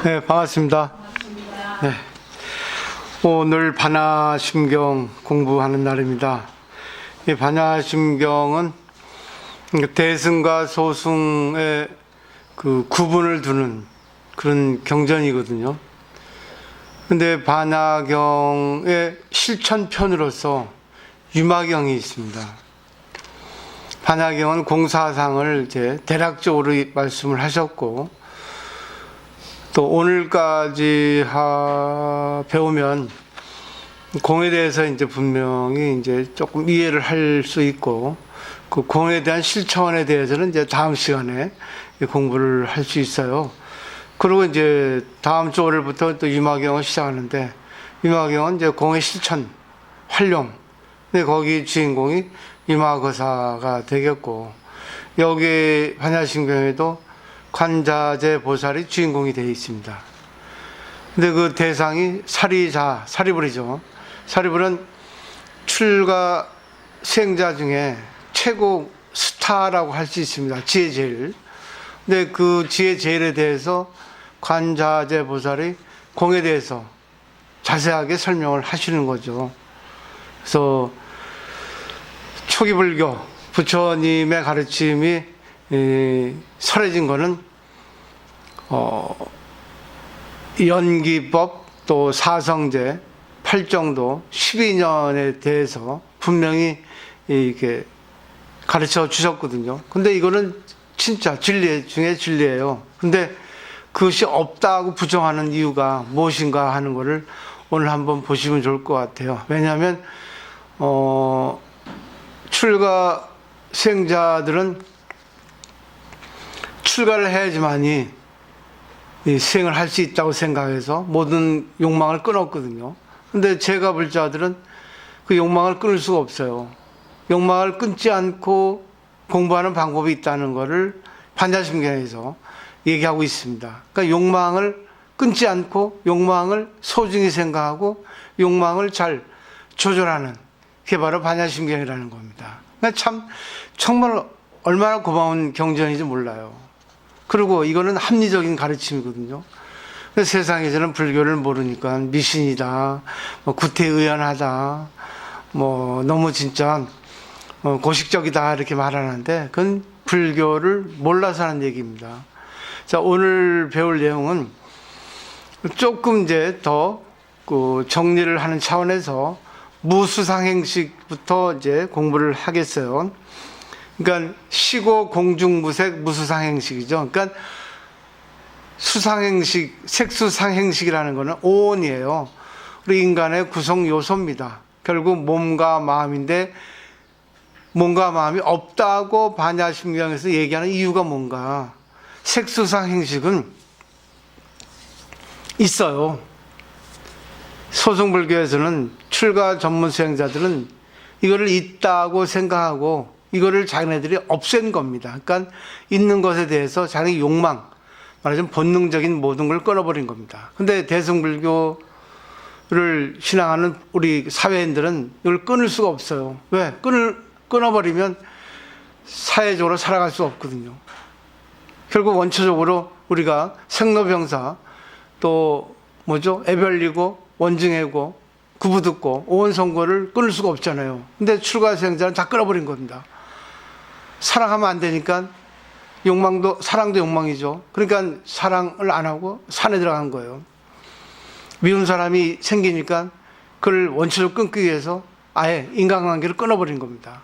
네, 반갑습니다. 네, 오늘 반야심경 공부하는 날입니다. 이 반야심경은 대승과 소승의 그 구분을 두는 그런 경전이거든요. 근데 반야경의 실천편으로서 유마경이 있습니다. 반야경은 공사상을 이제 대략적으로 말씀을 하셨고, 또 오늘까지 배우면 공에 대해서 이제 분명히 이제 조금 이해를 할 수 있고, 그 공에 대한 실천에 대해서는 이제 다음 시간에 공부를 할 수 있어요. 그리고 이제 다음 주 월요일부터 또 유마경을 시작하는데, 유마경은 이제 공의 실천, 활용. 근데 거기 주인공이 유마거사가 되겠고, 여기 반야심경에도 관자재 보살이 주인공이 되어 있습니다. 근데 그 대상이 사리불이죠. 사리불은 출가 수행자 중에 최고 스타라고 할 수 있습니다. 지혜제일. 근데 그 지혜제일에 대해서 관자재 보살이 공에 대해서 자세하게 설명을 하시는 거죠. 그래서 초기 불교 부처님의 가르침이 설해진 거는 연기법 또 사성제 8정도 12년에 대해서 분명히 이렇게 가르쳐 주셨거든요. 근데 이거는 진짜 진리 중에 진리예요. 근데 그것이 없다고 부정하는 이유가 무엇인가 하는 것을 오늘 한번 보시면 좋을 것 같아요. 왜냐하면 출가 수행자들은 출가를 해야지만이 수행을 할 수 있다고 생각해서 모든 욕망을 끊었거든요. 근데 제가 불자들은 그 욕망을 끊을 수가 없어요. 욕망을 끊지 않고 공부하는 방법이 있다는 것을 반야심경에서 얘기하고 있습니다. 그러니까 욕망을 끊지 않고 욕망을 소중히 생각하고 욕망을 잘 조절하는 그게 바로 반야심경이라는 겁니다. 그러니까 정말 얼마나 고마운 경전인지 몰라요. 그리고 이거는 합리적인 가르침이거든요. 세상에서는 불교를 모르니까 미신이다, 구태의연하다, 너무 진짜 고식적이다 이렇게 말하는데, 그건 불교를 몰라서 하는 얘기입니다. 자, 오늘 배울 내용은 조금 이제 더 정리를 하는 차원에서 무수상행식부터 이제 공부를 하겠어요. 그러니까 시고 공중무색 무수상행식이죠. 그러니까 수상행식, 색수상행식이라는 것은 오온이에요. 우리 인간의 구성 요소입니다. 결국 몸과 마음인데, 몸과 마음이 없다고 반야심경에서 얘기하는 이유가 뭔가? 색수상행식은 있어요. 소승불교에서는 출가 전문 수행자들은 이거를 있다고 생각하고 이거를 자기네들이 없앤 겁니다. 그러니까 있는 것에 대해서 자기 욕망, 말하자면 본능적인 모든 걸 끊어버린 겁니다. 근데 대승불교를 신앙하는 우리 사회인들은 이걸 끊을 수가 없어요. 왜? 끊어버리면 사회적으로 살아갈 수 없거든요. 결국 원초적으로 우리가 생로병사, 또 애별리고 원증해고 구부듣고 오온선고를 끊을 수가 없잖아요. 근데 출가수행자는 다 끊어버린 겁니다. 사랑하면 안 되니까 사랑도 욕망이죠. 그러니까 사랑을 안 하고 산에 들어간 거예요. 미운 사람이 생기니까 그걸 원초적으로 끊기 위해서 아예 인간관계를 끊어버린 겁니다.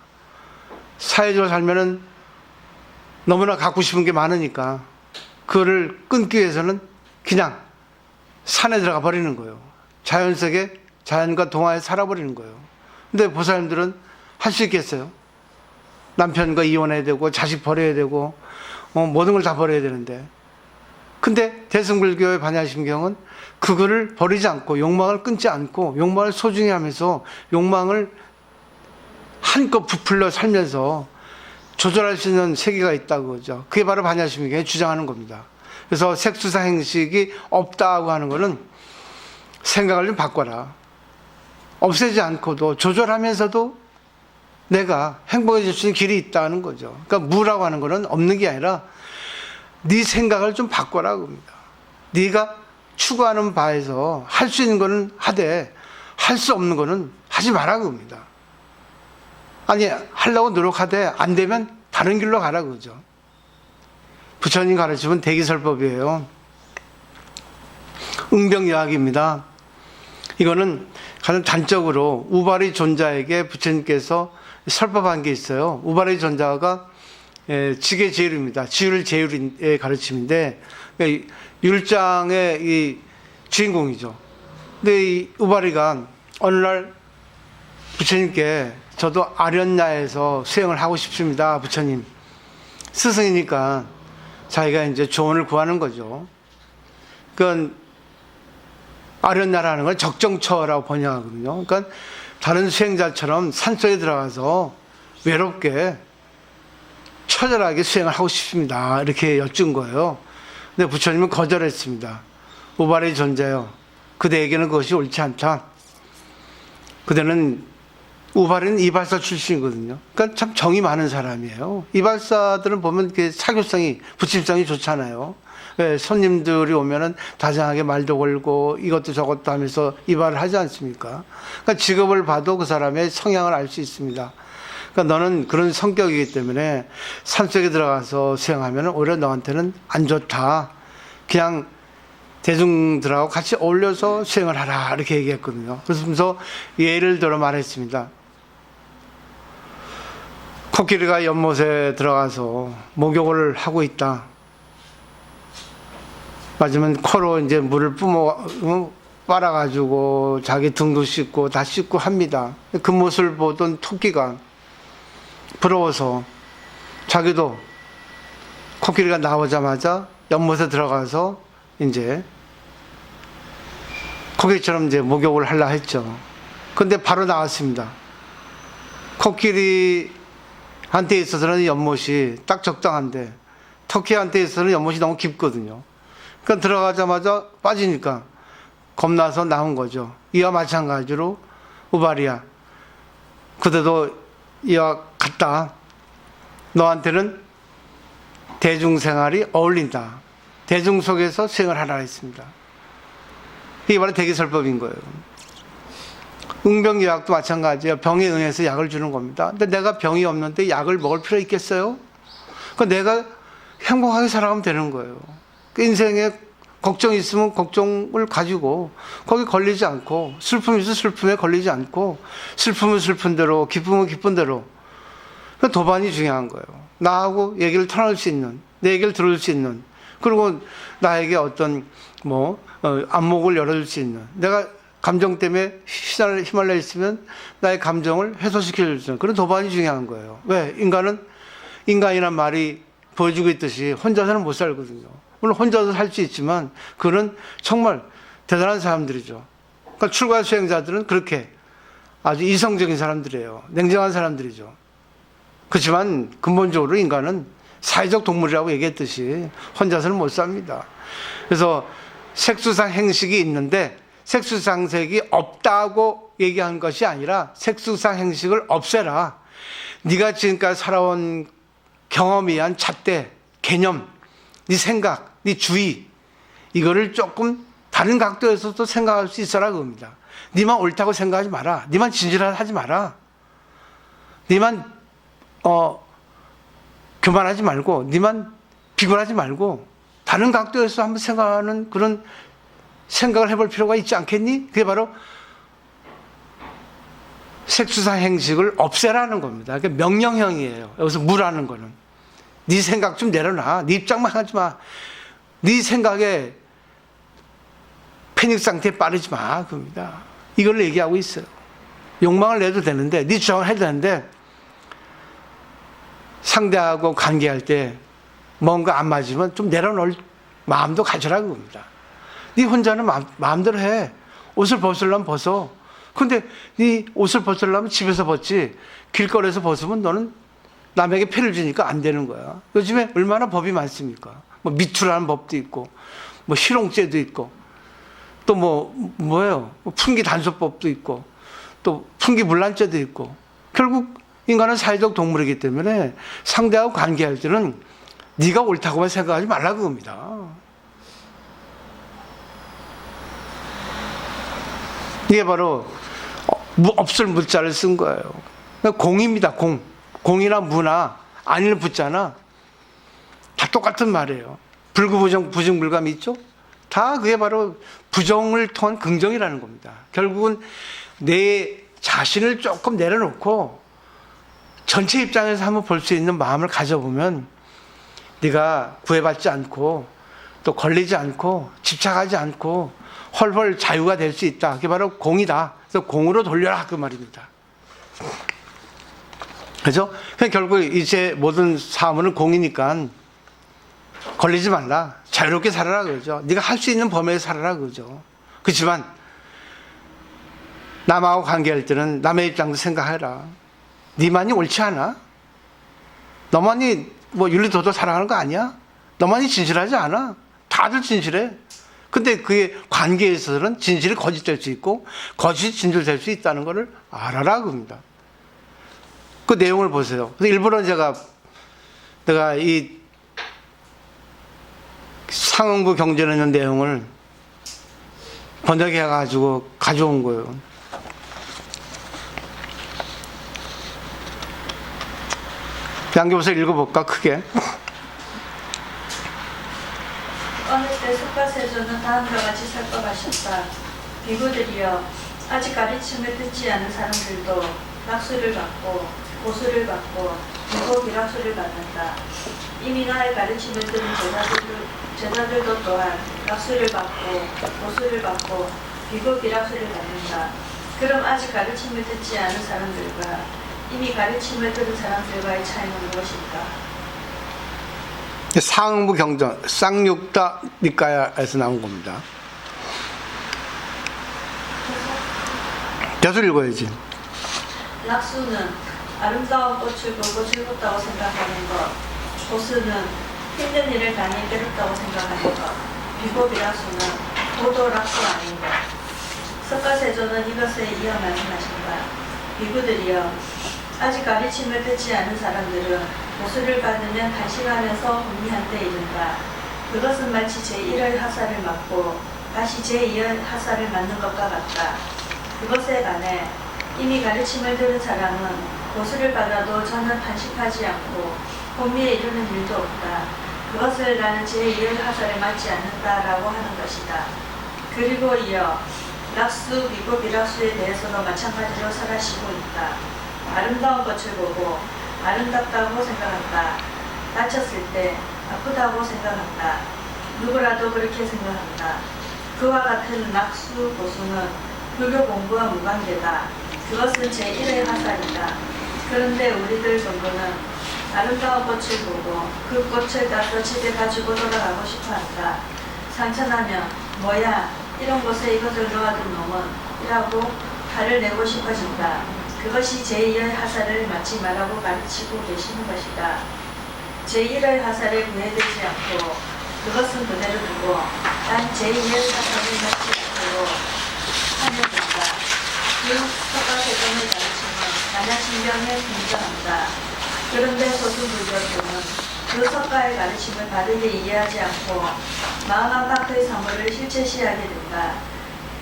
사회적으로 살면은 너무나 갖고 싶은 게 많으니까 그거를 끊기 위해서는 그냥 산에 들어가 버리는 거예요. 자연 속에 자연과 동화에 살아버리는 거예요. 근데 보살님들은 할 수 있겠어요? 남편과 이혼해야 되고 자식 버려야 되고 모든 걸 다 버려야 되는데, 근데 대승불교의 반야심경은 그거를 버리지 않고 욕망을 끊지 않고 욕망을 소중히 하면서 욕망을 한껏 부풀려 살면서 조절할 수 있는 세계가 있다고 그러죠. 그게 바로 반야심경이 주장하는 겁니다. 그래서 색수상행식이 없다고 하는 거는 생각을 좀 바꿔라. 없애지 않고도 조절하면서도 내가 행복해질 수 있는 길이 있다는 거죠. 그러니까 무라고 하는 거는 없는 게 아니라 네 생각을 좀 바꿔라 그럽니다. 네가 추구하는 바에서 할 수 있는 거는 하되 할 수 없는 거는 하지 마라 그겁니다. 아니 하려고 노력하되 안 되면 다른 길로 가라 그러죠. 부처님 가르치면 대기설법이에요. 응병여학입니다. 이거는 가장 단적으로 우발의 존자에게 부처님께서 설법한 게 있어요. 우발의 존자가 지계제율입니다. 지율제율의 가르침인데 율장의 이 주인공이죠. 근데 이 우발이가 어느 날 부처님께 저도 아련야에서 수행을 하고 싶습니다. 부처님. 스승이니까 자기가 이제 조언을 구하는 거죠. 그건 아련야라는 건 적정처라고 번역하거든요. 그러니까 다른 수행자처럼 산속에 들어가서 외롭게 처절하게 수행을 하고 싶습니다. 이렇게 여쭌 거예요. 근데 부처님은 거절했습니다. 우발의 존재요. 그대에게는 그것이 옳지 않다. 그대는 우발은 이발사 출신이거든요. 그러니까 참 정이 많은 사람이에요. 이발사들은 보면 이렇게 사교성이, 부침성이 좋잖아요. 왜 손님들이 오면은 다정하게 말도 걸고 이것도 저것도 하면서 이발을 하지 않습니까? 그러니까 직업을 봐도 그 사람의 성향을 알 수 있습니다. 그러니까 너는 그런 성격이기 때문에 산속에 들어가서 수행하면 오히려 너한테는 안 좋다. 그냥 대중들하고 같이 어울려서 수행을 하라. 이렇게 얘기했거든요. 그래서 예를 들어 말했습니다. 코끼리가 연못에 들어가서 목욕을 하고 있다. 맞으면 코로 이제 물을 빨아가지고 자기 등도 씻고 다 씻고 합니다. 그 모습을 보던 토끼가 부러워서 자기도 코끼리가 나오자마자 연못에 들어가서 이제 코끼리처럼 이제 목욕을 하려 했죠. 근데 바로 나왔습니다. 코끼리한테 있어서는 연못이 딱 적당한데 토끼한테 있어서는 연못이 너무 깊거든요. 그러니까 들어가자마자 빠지니까 겁나서 나온 거죠. 이와 마찬가지로 우발이야. 그대도 이와 같다. 너한테는 대중생활이 어울린다. 대중 속에서 수행을 하라 했습니다. 이게 바로 대기설법인 거예요. 응병여학도 마찬가지예요. 병에 의해서 약을 주는 겁니다. 근데 내가 병이 없는데 약을 먹을 필요 있겠어요? 그러니까 내가 행복하게 살아가면 되는 거예요. 인생에 걱정이 있으면 걱정을 가지고 거기 걸리지 않고, 슬픔이 있으면 슬픔에 걸리지 않고, 슬픔은 슬픈 대로, 기쁨은 기쁜 대로. 도반이 중요한 거예요. 나하고 얘기를 털어낼 수 있는, 내 얘기를 들을 수 있는, 그리고 나에게 어떤 안목을 열어줄 수 있는, 내가 감정 때문에 휘말려 있으면 나의 감정을 해소시켜줄 수 있는 그런 도반이 중요한 거예요. 왜? 인간이란 말이 보여주고 있듯이 혼자서는 못 살거든요. 물론 혼자서 살 수 있지만 그는 정말 대단한 사람들이죠. 그러니까 출가 수행자들은 그렇게 아주 이성적인 사람들이에요. 냉정한 사람들이죠. 그렇지만 근본적으로 인간은 사회적 동물이라고 얘기했듯이 혼자서는 못 삽니다. 그래서 색수상 행식이 있는데 색수상색이 없다고 얘기한 것이 아니라 색수상 행식을 없애라. 네가 지금까지 살아온 경험에 의한 잣대, 개념, 네 생각, 네 주의, 이거를 조금 다른 각도에서도 생각할 수 있어라 그겁니다. 네만 옳다고 생각하지 마라. 네만 진실하지 마라. 네만 교만하지 말고, 네만 비굴하지 말고 다른 각도에서 한번 생각하는 그런 생각을 해볼 필요가 있지 않겠니? 그게 바로 색수상 행식을 없애라는 겁니다. 그게 명령형이에요. 여기서 무라는 거는. 네 생각 좀 내려놔. 네 입장만 하지 마. 네 생각에 패닉 상태에 빠르지 마. 그겁니다. 이걸 얘기하고 있어요. 욕망을 내도 되는데, 네 주장을 해도 되는데, 상대하고 관계할 때 뭔가 안 맞으면 좀 내려놓을 마음도 가져라 그겁니다. 네 혼자는 마음대로 해. 옷을 벗으려면 벗어. 근데 네 옷을 벗으려면 집에서 벗지, 길거리에서 벗으면 너는 남에게 폐를 주니까 안 되는 거야. 요즘에 얼마나 법이 많습니까? 뭐 미투라는 법도 있고, 뭐 실용죄도 있고, 또 뭐예요? 풍기 단속법도 있고, 또 풍기 문란죄도 있고. 결국 인간은 사회적 동물이기 때문에 상대하고 관계할 때는 네가 옳다고만 생각하지 말라 그겁니다. 이게 바로 없을 무자를 쓴 거예요. 공입니다. 공이나 무나 아니를 붙잖아. 다 똑같은 말이에요. 불구부정, 부증불감이 있죠? 다 그게 바로 부정을 통한 긍정이라는 겁니다. 결국은 내 자신을 조금 내려놓고 전체 입장에서 한번 볼 수 있는 마음을 가져보면 네가 구애받지 않고 또 걸리지 않고 집착하지 않고 헐헐 자유가 될 수 있다. 그게 바로 공이다. 그래서 공으로 돌려라 그 말입니다. 그래서 결국 이제 모든 사물은 공이니까 걸리지 말라. 자유롭게 살아라 그러죠. 네가 할 수 있는 범위에서 살아라 그러죠. 그렇지만 남하고 관계할 때는 남의 입장도 생각해라. 네만이 옳지 않아? 너만이 뭐 윤리도덕 살아가는 거 아니야? 너만이 진실하지 않아? 다들 진실해. 근데 그게 관계에 있어서는 진실이 거짓될 수 있고 거짓이 진실될 수 있다는 것을 알아라 그럽니다. 그 내용을 보세요. 그래서 일부러 내가 이 상응부 경전에 있는 내용을 번역해가지고 가져온 거예요. 양교부서 읽어볼까 크게. 어느 때 석가세조는 다음과 같이 설법하셨다. 비구들이여, 아직 가르침을 듣지 않은 사람들도 낙수를 받고 고수를 받고 비고 비락수를 받는다. 이미 나의 가르침을 들은 제자들도 또한 낙수를 받고 고수를 받고 비고 비락수를 받는다. 그럼 아직 가르침을 듣지 않은 사람들과 이미 가르침을 들은 사람들과의 차이는 무엇일까? 상응부 경전 쌍육다 니까야에서 나온 겁니다. 계속 읽어야지. 낙수는 아름다운 꽃을 보고 즐겁다고 생각하는 것, 고수는 힘든 일을 다니 괴롭다고 생각하는 것, 비고 비락수는 도도 낙수 아닌 것. 석가세조는 이것에 이어 말씀하신다. 비구들이여, 아직 가르침을 듣지 않은 사람들은 고수를 받으면 단식하면서 혼미한 때 이른다. 그것은 마치 제1의 하사를 맞고 다시 제2의 하사를 맞는 것과 같다. 그것에 반해 이미 가르침을 들은 사람은 고수를 받아도 전혀 단식하지 않고 혼미에 이르는 일도 없다. 그것을 나는 제2의 하사를 맞지 않는다라고 하는 것이다. 그리고 이어 낙수, 비고, 비락수에 대해서도 마찬가지로 설하시고 있다. 아름다운 꽃을 보고 아름답다고 생각한다. 다쳤을 때 아프다고 생각한다. 누구라도 그렇게 생각한다. 그와 같은 낙수, 고수는 불교 공부와 무관계다. 그것은 제1의 화살이다. 그런데 우리들 정도는 아름다운 꽃을 보고 그 꽃을 따서 집에 가지고 돌아가고 싶어한다. 상처나면 뭐야 이런 곳에 이것을 놓아둔 놈은 이라고 화를 내고 싶어진다. 그것이 제2의 하사를 맞지 말라고 가르치고 계시는 것이다. 제1의 하사를 구애되지 않고 그것은 그대로 두고 단 제2의 하사를 맞지 않도록 하면 된다. 그 석가세존의 가르침은 만야신경에 긍정한다. 그런데 소수불교徒는 그 석가의 가르침을 바르게 이해하지 않고 마음 안팎의 사물을 실체시하게 된다.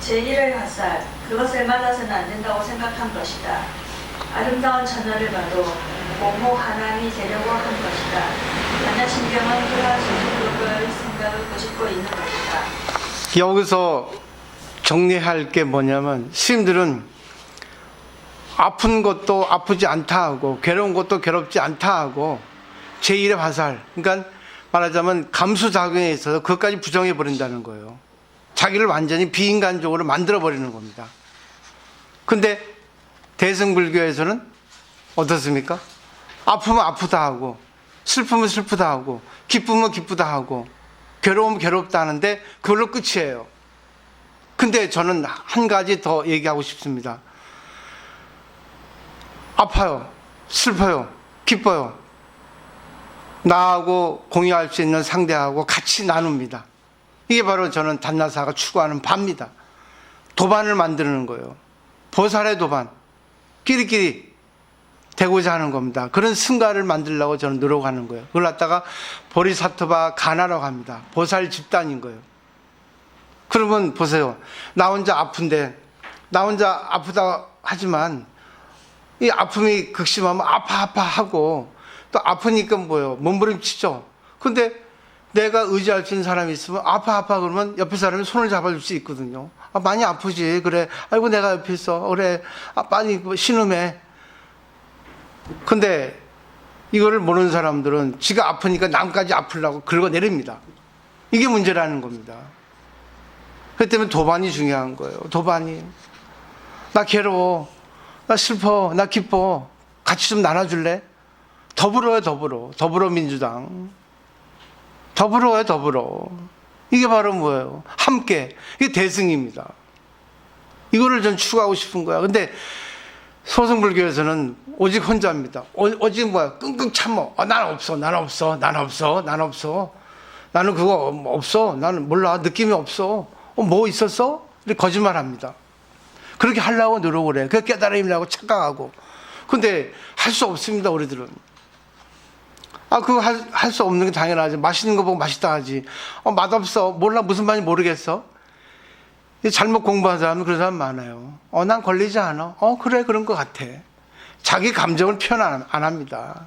제1의 화살, 그것을 맞아서는 안 된다고 생각한 것이다. 아름다운 처녀를 봐도 모모 하나니 되려고 한 것이다. 만야신경은 그러한 소수불교의 생각을 꾸짖고 있는 것이다. 여기서 정리할 게 뭐냐면 스님들은 아픈 것도 아프지 않다 하고 괴로운 것도 괴롭지 않다 하고 제1의 화살, 그러니까 말하자면 감수작용에 있어서 그것까지 부정해 버린다는 거예요. 자기를 완전히 비인간적으로 만들어 버리는 겁니다. 근데 대승불교에서는 어떻습니까? 아프면 아프다 하고 슬프면 슬프다 하고 기쁘면 기쁘다 하고 괴로우면 괴롭다 하는데 그걸로 끝이에요. 근데 저는 한 가지 더 얘기하고 싶습니다. 아파요, 슬퍼요, 기뻐요. 나하고 공유할 수 있는 상대하고 같이 나눕니다. 이게 바로 저는 단나사가 추구하는 바입니다. 도반을 만드는 거예요. 보살의 도반. 끼리끼리 되고자 하는 겁니다. 그런 승가를 만들려고 저는 노력하는 거예요. 그걸 갖다가 보리사토바 가나라고 합니다. 보살 집단인 거예요. 그러면 보세요. 나 혼자 아픈데 나 혼자 아프다 하지만 이 아픔이 극심하면 아파 하고 또 아프니까 뭐예요? 몸부림치죠. 근데 내가 의지할 수 있는 사람이 있으면 아파 그러면 옆에 사람이 손을 잡아줄 수 있거든요. 아, 많이 아프지. 그래. 아이고 내가 옆에 있어. 그래. 아, 많이 신음해. 근데 이거를 모르는 사람들은 지가 아프니까 남까지 아프려고 긁어내립니다. 이게 문제라는 겁니다. 그렇기 때문에 도반이 중요한 거예요. 도반이. 나 괴로워. 나 슬퍼. 나 기뻐. 같이 좀 나눠줄래? 더불어요, 더불어. 더불어민주당. 더불어요, 더불어. 이게 바로 뭐예요? 함께. 이게 대승입니다. 이거를 전 추구하고 싶은 거야. 근데 소승불교에서는 오직 혼자입니다. 오직 뭐야? 끙끙 참어. 난 없어. 나는 그거 없어. 나는 몰라. 느낌이 없어. 뭐 있었어? 이렇게 거짓말합니다. 그렇게 하려고 노력을 해. 그 깨달음이라고 착각하고. 근데 할 수 없습니다, 우리들은. 그거 할 수 없는 게 당연하지. 맛있는 거 보고 맛있다 하지. 맛없어. 몰라. 무슨 말인지 모르겠어. 잘못 공부한 사람은 그런 사람 많아요. 난 걸리지 않아. 그래. 그런 것 같아. 자기 감정을 표현 안 합니다.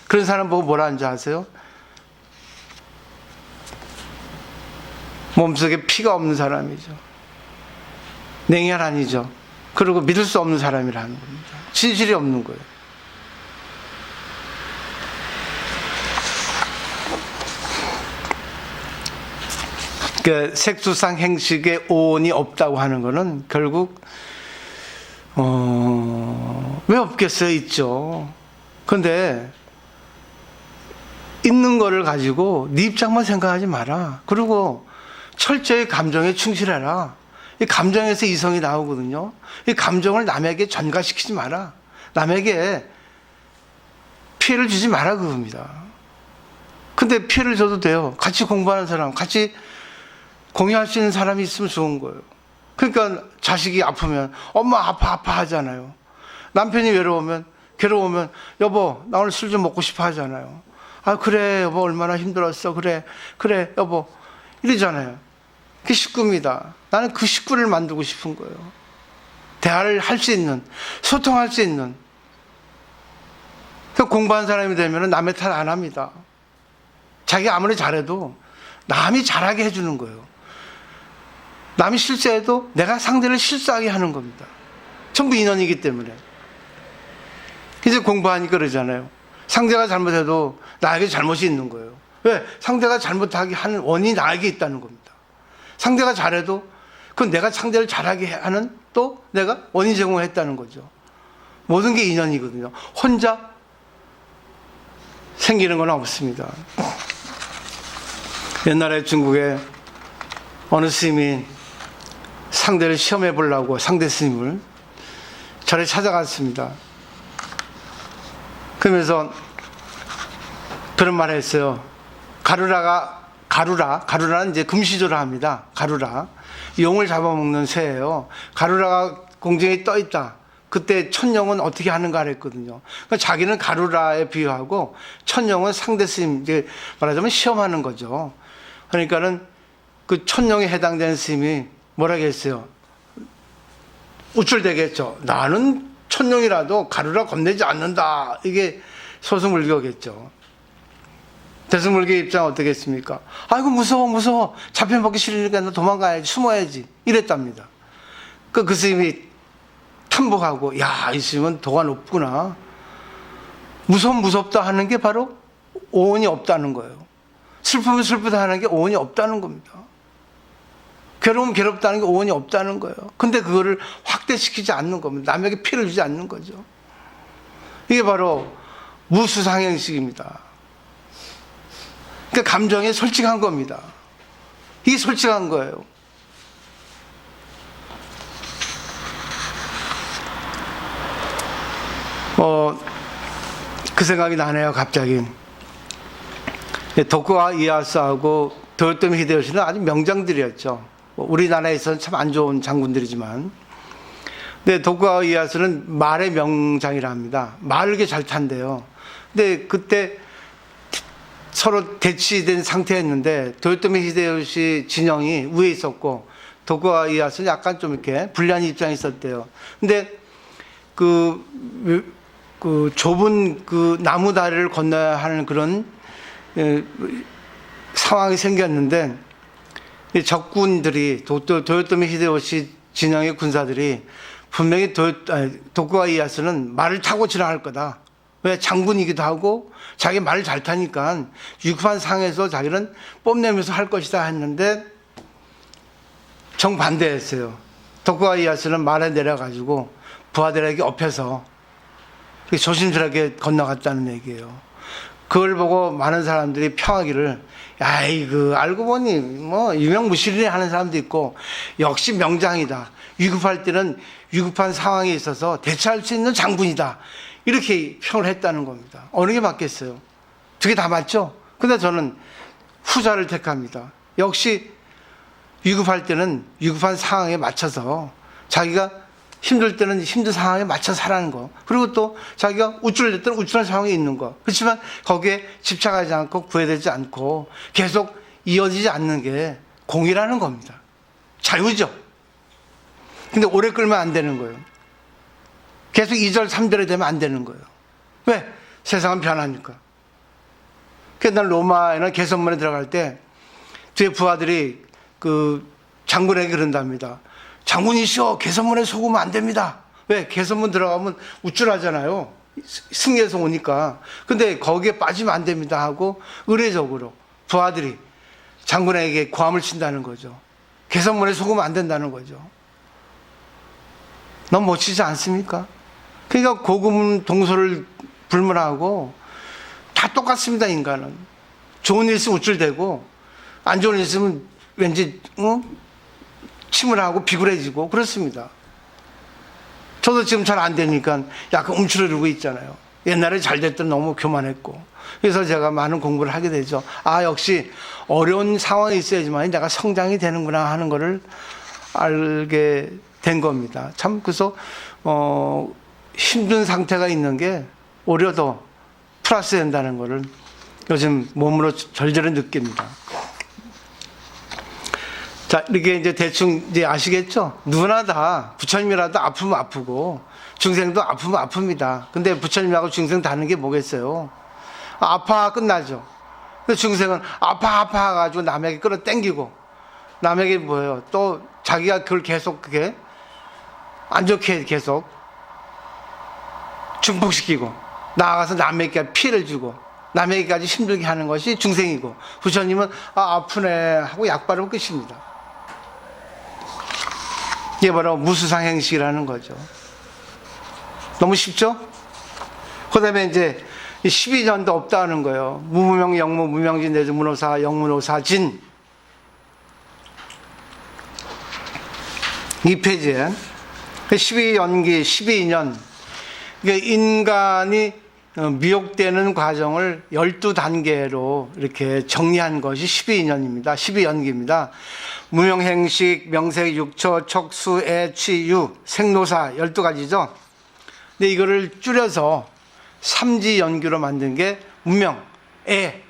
그런 사람 보고 뭐라 하는지 아세요? 몸속에 피가 없는 사람이죠. 냉혈한이죠. 그리고 믿을 수 없는 사람이라는 겁니다. 진실이 없는 거예요. 그 색수상 행식에 오온이 없다고 하는 거는 결국 왜 없겠어요? 있죠. 근데 있는 거를 가지고 네 입장만 생각하지 마라. 그리고 철저히 감정에 충실해라. 이 감정에서 이성이 나오거든요. 이 감정을 남에게 전가시키지 마라. 남에게 피해를 주지 마라 그겁니다. 근데 피해를 줘도 돼요. 같이 공부하는 사람, 같이 공유할 수 있는 사람이 있으면 좋은 거예요. 그러니까 자식이 아프면 엄마 아파 하잖아요. 남편이 괴로우면 여보 나 오늘 술 좀 먹고 싶어 하잖아요. 그래 여보 얼마나 힘들었어. 그래 여보 이러잖아요. 그게 식구입니다. 나는 그 식구를 만들고 싶은 거예요. 대화를 할 수 있는, 소통할 수 있는. 공부한 사람이 되면 남의 탓 안 합니다. 자기가 아무리 잘해도 남이 잘하게 해주는 거예요. 남이 실수해도 내가 상대를 실수하게 하는 겁니다. 전부 인연이기 때문에. 이제 공부하니까 그러잖아요. 상대가 잘못해도 나에게 잘못이 있는 거예요. 왜? 상대가 잘못하게 하는 원인이 나에게 있다는 겁니다. 상대가 잘해도 그건 내가 상대를 잘하게 하는 또 내가 원인 제공을 했다는 거죠. 모든 게 인연이거든요. 혼자 생기는 건 없습니다. 옛날에 중국에 어느 스님이 상대를 시험해 보려고 상대 스님을 절에 찾아갔습니다. 그러면서 그런 말을 했어요. 가루라는 이제 금시조라 합니다. 가루라. 용을 잡아먹는 새예요. 가루라가 공중에 떠 있다. 그때 천룡은 어떻게 하는가 했거든요. 그러니까 자기는 가루라에 비유하고 천룡은 상대 스님, 이제 말하자면 시험하는 거죠. 그러니까는 그 천룡에 해당되는 스님이 뭐라고 했어요? 우쭐대겠죠. 나는 천룡이라도 가루라 겁내지 않는다. 이게 소승불교겠죠. 대승불교 입장 어떻겠습니까? 아이고 무서워. 잡혀먹기 싫으니까 너 도망가야지. 숨어야지. 이랬답니다. 그 스님이 탐복하고 이 스님은 도가 높구나. 무섭다 하는 게 바로 오온이 없다는 거예요. 슬프면 슬프다 하는 게 오온이 없다는 겁니다. 괴로우면 괴롭다는 게 오온이 없다는 거예요. 근데 그거를 확대시키지 않는 겁니다. 남에게 피해를 주지 않는 거죠. 이게 바로 무수상행식입니다. 그러니까 감정에 솔직한 겁니다. 이게 솔직한 거예요. 그 생각이 나네요, 갑자기. 도쿠가와 이에야스하고 도요토미 히데요시는 아주 명장들이었죠. 우리나라에서는 참 안 좋은 장군들이지만. 근데 도쿠가와 이에야스는 말의 명장이라 합니다. 말을 이렇게 잘 탄대요. 근데 그때 서로 대치된 상태였는데 도요토미 히데요시 진영이 위에 있었고 도쿠가와 이에야스는 약간 좀 이렇게 불리한 입장이 있었대요. 근데 그 좁은 그 나무 다리를 건너야 하는 그런 상황이 생겼는데 이 적군들이 도요토미 히데요시 진영의 군사들이 분명히 도쿠가와 이에야스는 말을 타고 지나갈 거다. 왜? 장군이기도 하고 자기 말을 잘 타니까 위급한 상황에서 자기는 뽐내면서 할 것이다 했는데 정반대했어요. 도쿠가와 이에야스는 말에 내려가지고 부하들에게 업혀서 조심스럽게 건너갔다는 얘기예요. 그걸 보고 많은 사람들이 평하기를 야이 알고 보니 뭐 유명무실이네 하는 사람도 있고 역시 명장이다. 위급할 때는 위급한 상황에 있어서 대처할 수 있는 장군이다. 이렇게 평을 했다는 겁니다. 어느 게 맞겠어요? 두 개 다 맞죠? 근데 저는 후자를 택합니다. 역시 위급할 때는 위급한 상황에 맞춰서 자기가 힘들 때는 힘든 상황에 맞춰서 하라는 거. 그리고 또 자기가 우쭐낼 때는 우쭐한 상황에 있는 거. 그렇지만 거기에 집착하지 않고 구애되지 않고 계속 이어지지 않는 게 공이라는 겁니다. 자유죠. 근데 오래 끌면 안 되는 거예요. 계속 2절, 3절에 되면 안 되는 거예요. 왜? 세상은 변하니까. 그래서 난 로마에는 개선문에 들어갈 때 뒤에 부하들이 그 장군에게 그런답니다. 장군이시여, 개선문에 속으면 안 됩니다. 왜? 개선문 들어가면 우쭐하잖아요. 승리해서 오니까. 근데 거기에 빠지면 안 됩니다 하고 의례적으로 부하들이 장군에게 고함을 친다는 거죠. 개선문에 속으면 안 된다는 거죠. 너무 멋지지 않습니까? 그러니까 고금 동서를 불문하고 다 똑같습니다, 인간은. 좋은 일 있으면 우쭐대고 안 좋은 일 있으면 왠지 침을 하고 비굴해지고 그렇습니다. 저도 지금 잘 안 되니까 약간 움츠러들고 있잖아요. 옛날에 잘 될 때는 너무 교만했고. 그래서 제가 많은 공부를 하게 되죠. 아, 역시 어려운 상황이 있어야지만 내가 성장이 되는구나 하는 거를 알게 된 겁니다. 참 그래서 힘든 상태가 있는 게 오히려 더 플러스 된다는 거를 요즘 몸으로 절절히 느낍니다. 자, 이렇게 이제 대충 이제 아시겠죠? 누구나 다 부처님이라도 아프면 아프고 중생도 아프면 아픕니다. 근데 부처님하고 중생 다른 게 뭐겠어요? 아파 끝나죠. 근데 중생은 아파 가지고 남에게 끌어당기고 남에게 뭐예요? 또 자기가 그걸 계속 그게 안 좋게 계속 증폭시키고 나아가서 남에게 피해를 주고 남에게까지 힘들게 하는 것이 중생이고 부처님은 아프네 하고 약 바르면 끝입니다. 이게 바로 무수상행식이라는 거죠. 너무 쉽죠? 그 다음에 이제 12년도 없다는 거예요. 무무명, 영무, 무명진, 내주, 문호사, 영문호사진. 이 페이지에 12연기, 12년. 그러니까 인간이 미혹되는 과정을 12단계로 이렇게 정리한 것이 12년입니다. 12연기입니다. 무명행식, 명색, 육처, 척수, 애, 취, 유, 생노사 12가지죠. 근데 이거를 줄여서 삼지연규로 만든 게 무명, 애,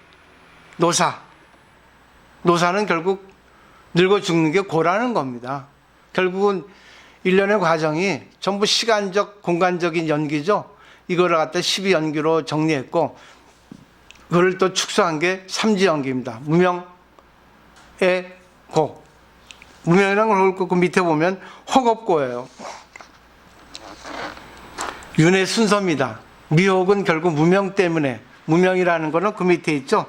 노사. 노사는 결국 늙어 죽는 게 고라는 겁니다. 결국은 일련의 과정이 전부 시간적, 공간적인 연기죠. 이거를 갖다 12연기로 정리했고 그걸 또 축소한 게 삼지연기입니다. 무명, 애, 고. 무명이라는 걸 그 밑에 보면 혹업고예요. 윤의 순서입니다. 미혹은 결국 무명 때문에, 무명이라는 거는 그 밑에 있죠.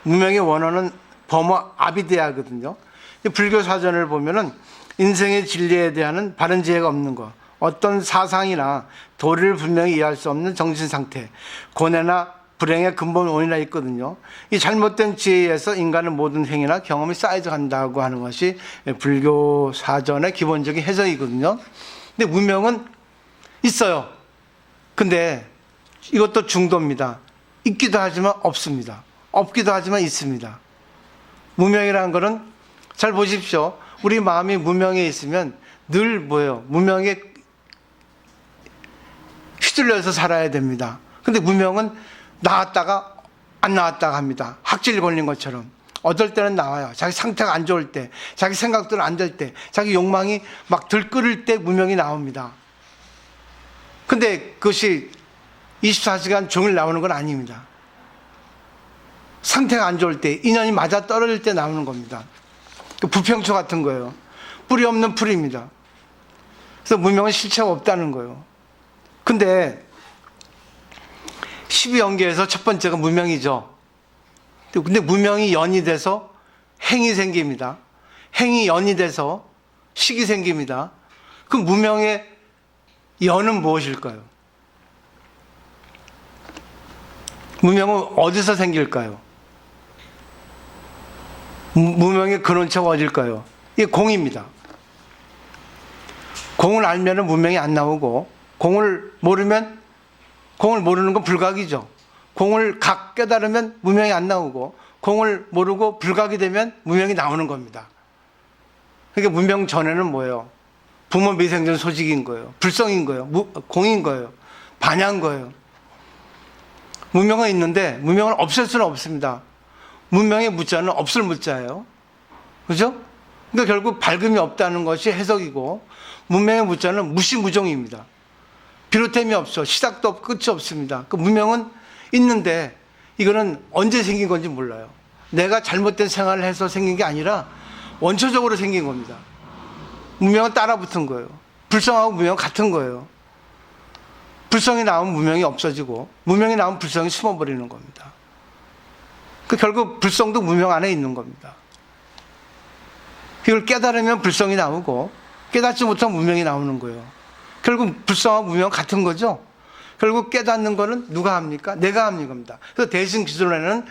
무명의 원어는 범어 아비데아거든요. 불교 사전을 보면은 인생의 진리에 대한 바른 지혜가 없는 것, 어떤 사상이나 도리를 분명히 이해할 수 없는 정신 상태, 고뇌나 불행의 근본 원인이 있거든요. 이 잘못된 지혜에 의해서 인간의 모든 행위나 경험이 쌓여져 간다고 하는 것이 불교 사전의 기본적인 해석이거든요. 근데 무명은 있어요. 근데 이것도 중도입니다. 있기도 하지만 없습니다. 없기도 하지만 있습니다. 무명이라는 것은 잘 보십시오. 우리 마음이 무명에 있으면 늘 뭐예요? 무명에 휘둘려서 살아야 됩니다. 근데 무명은 나왔다가 안 나왔다가 합니다. 학질 걸린 것처럼. 어떨 때는 나와요. 자기 상태가 안 좋을 때, 자기 생각대로 안 될 때, 자기 욕망이 막 들끓을 때 무명이 나옵니다. 근데 그것이 24시간 종일 나오는 건 아닙니다. 상태가 안 좋을 때, 인연이 맞아 떨어질 때 나오는 겁니다. 부평초 같은 거예요. 뿌리 없는 풀입니다. 그래서 무명은 실체가 없다는 거예요. 근데 12연계에서 첫 번째가 무명이죠. 근데 무명이 연이 돼서 행이 생깁니다. 행이 연이 돼서 식이 생깁니다. 그 무명의 연은 무엇일까요? 무명은 어디서 생길까요? 무명의 근원처가 어딜까요? 이게 공입니다. 공을 알면 무명이 안 나오고, 공을 모르면, 공을 모르는 건 불각이죠. 공을 깨달으면 무명이 안 나오고, 공을 모르고 불각이 되면 무명이 나오는 겁니다. 그러니까 무명 전에는 뭐예요? 부모 미생전 소직인 거예요. 불성인 거예요. 공인 거예요. 반야인 거예요. 무명은 있는데 무명을 없앨 수는 없습니다. 무명의 무자는 없을 무자예요. 그죠? 그러니까 결국 밝음이 없다는 것이 해석이고, 무명의 무자는 무시무종입니다. 비롯됨이 없어. 시작도 없고 끝이 없습니다. 그 무명은 있는데 이거는 언제 생긴 건지 몰라요. 내가 잘못된 생활을 해서 생긴 게 아니라 원초적으로 생긴 겁니다. 무명은 따라붙은 거예요. 불성하고 무명은 같은 거예요. 불성이 나오면 무명이 없어지고, 무명이 나오면 불성이 숨어버리는 겁니다. 그 결국 불성도 무명 안에 있는 겁니다. 이걸 깨달으면 불성이 나오고, 깨닫지 못하면 무명이 나오는 거예요. 결국 불성하고 무명 같은 거죠. 결국 깨닫는 거는 누가 합니까? 내가 하는 겁니다. 그래서 대승기술론에는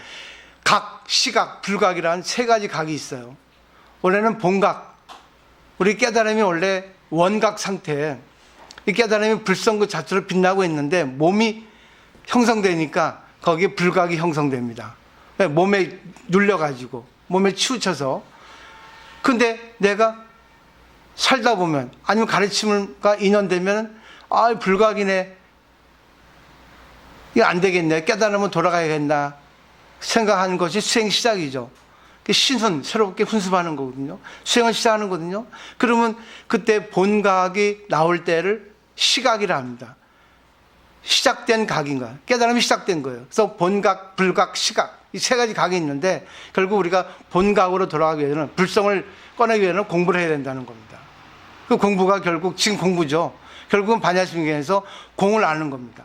각, 시각, 불각이라는 세 가지 각이 있어요. 원래는 본각, 우리 깨달음이 원래 원각 상태에, 이 깨달음이 불성 그 자체로 빛나고 있는데 몸이 형성되니까 거기에 불각이 형성됩니다. 몸에 눌려가지고, 몸에 치우쳐서. 근데 내가 살다 보면, 아니면 가르침과 인연되면, 아, 불각이네. 이거 안 되겠네. 깨달으면 돌아가야겠나. 생각하는 것이 수행 시작이죠. 신훈, 새롭게 훈습하는 거거든요. 수행을 시작하는 거거든요. 그러면 그때 본각이 나올 때를 시각이라 합니다. 시작된 각인가. 깨달음이 시작된 거예요. 그래서 본각, 불각, 시각. 이 세 가지 각이 있는데, 결국 우리가 본각으로 돌아가기 위해서는, 불성을 꺼내기 위해서는 공부를 해야 된다는 겁니다. 그 공부가 결국 지금 공부죠. 결국은 반야심경에서 공을 아는 겁니다.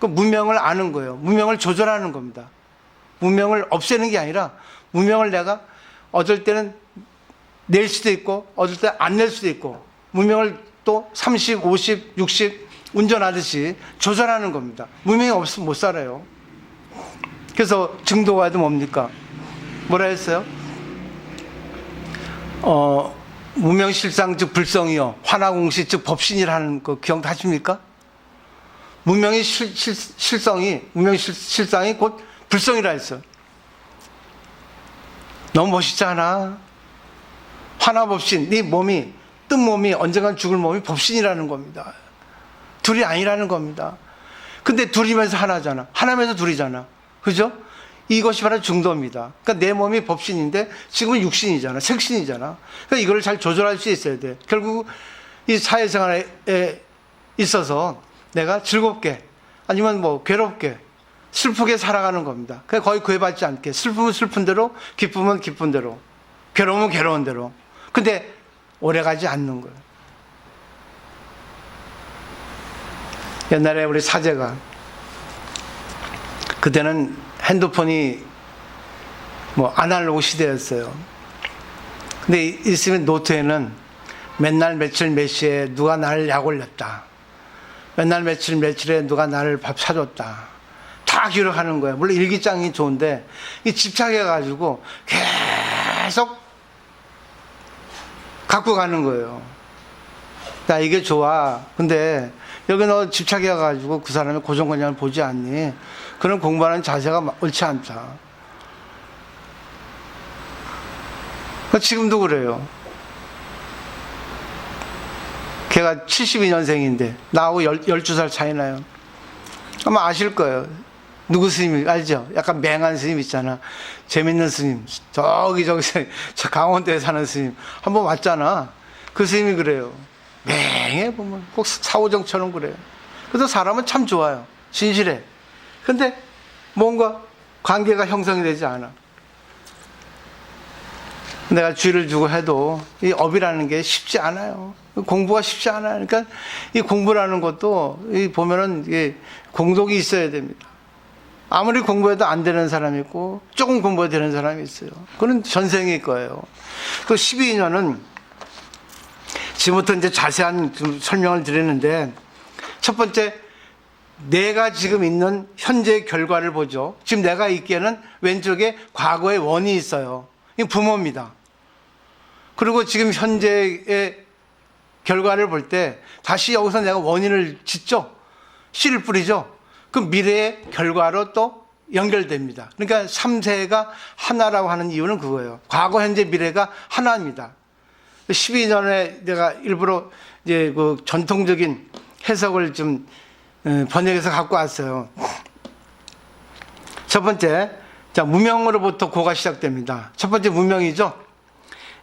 그 무명을 아는 거예요. 무명을 조절하는 겁니다. 무명을 없애는 게 아니라, 무명을 내가 어떨 때는 낼 수도 있고, 어떨 때 안 낼 수도 있고, 무명을 또 30, 50, 60 운전하듯이 조절하는 겁니다. 무명이 없으면 못 살아요. 그래서 증도가도 뭡니까? 뭐라 했어요? 무명실상 즉 불성이요, 화나공시 즉 법신이라는 거 기억하십니까? 무명의 실성이, 무명의 실상이 곧 불성이라 했어요. 너무 멋있지 않아? 화나법신, 네 몸이, 뜬 몸이 언젠간 죽을 몸이 법신이라는 겁니다. 둘이 아니라는 겁니다. 근데 둘이면서 하나잖아. 하나면서 둘이잖아. 그죠? 이것이 바로 중도입니다. 그러니까 내 몸이 법신인데 지금은 육신이잖아. 색신이잖아. 그러니까 이걸 잘 조절할 수 있어야 돼. 결국 이 사회생활에 있어서 내가 즐겁게, 아니면 뭐 괴롭게, 슬프게 살아가는 겁니다. 그러니까 거의 구애받지 않게, 슬픔은 슬픈 대로, 기쁨은 기쁜 대로, 괴로움은 괴로운 대로. 근데 오래가지 않는 거예요. 옛날에 우리 사제가, 그때는 핸드폰이 뭐 아날로그 시대였어요. 근데 있으면 노트에는 맨날 며칠 몇 시에 누가 나를 약 올렸다, 맨날 며칠 며칠에 누가 나를 밥 사줬다, 다 기록하는 거예요. 물론 일기장이 좋은데 이 집착해가지고 계속 갖고 가는 거예요. 나 이게 좋아. 근데 여기 너 집착해가지고 그 사람의 고정관념을 보지 않니? 그런 공부하는 자세가 옳지 않다. 지금도 그래요. 걔가 72년생인데 나하고 12살 차이 나요. 아마 아실 거예요. 누구 스님 알죠? 약간 맹한 스님 있잖아. 재밌는 스님. 저기 저 강원도에 사는 스님. 한번 왔잖아. 그 스님이 그래요. 맹해 보면 꼭 사오정처럼 그래요. 그래서 사람은 참 좋아요. 진실해. 근데 뭔가 관계가 형성이 되지 않아. 내가 쥐를 주고 해도 이 업이라는 게 쉽지 않아요. 공부가 쉽지 않아요. 그러니까 이 공부라는 것도 보면은 이게 공덕이 있어야 됩니다. 아무리 공부해도 안 되는 사람이 있고 조금 공부해도 되는 사람이 있어요. 그건 전생일 거예요. 또 12인연은 지금부터 이제 자세한 좀 설명을 드리는데, 첫 번째, 내가 지금 있는 현재의 결과를 보죠. 지금 내가 있기에는 왼쪽에 과거의 원이 있어요. 이 부모입니다. 그리고 지금 현재의 결과를 볼 때 다시 여기서 내가 원인을 짓죠. 씨를 뿌리죠. 그 미래의 결과로 또 연결됩니다. 그러니까 3세가 하나라고 하는 이유는 그거예요. 과거, 현재, 미래가 하나입니다. 12년에 내가 일부러 이제 그 전통적인 해석을 좀 번역해서 갖고 왔어요. 첫 번째, 자, 무명으로부터 고가 시작됩니다. 첫 번째 무명이죠.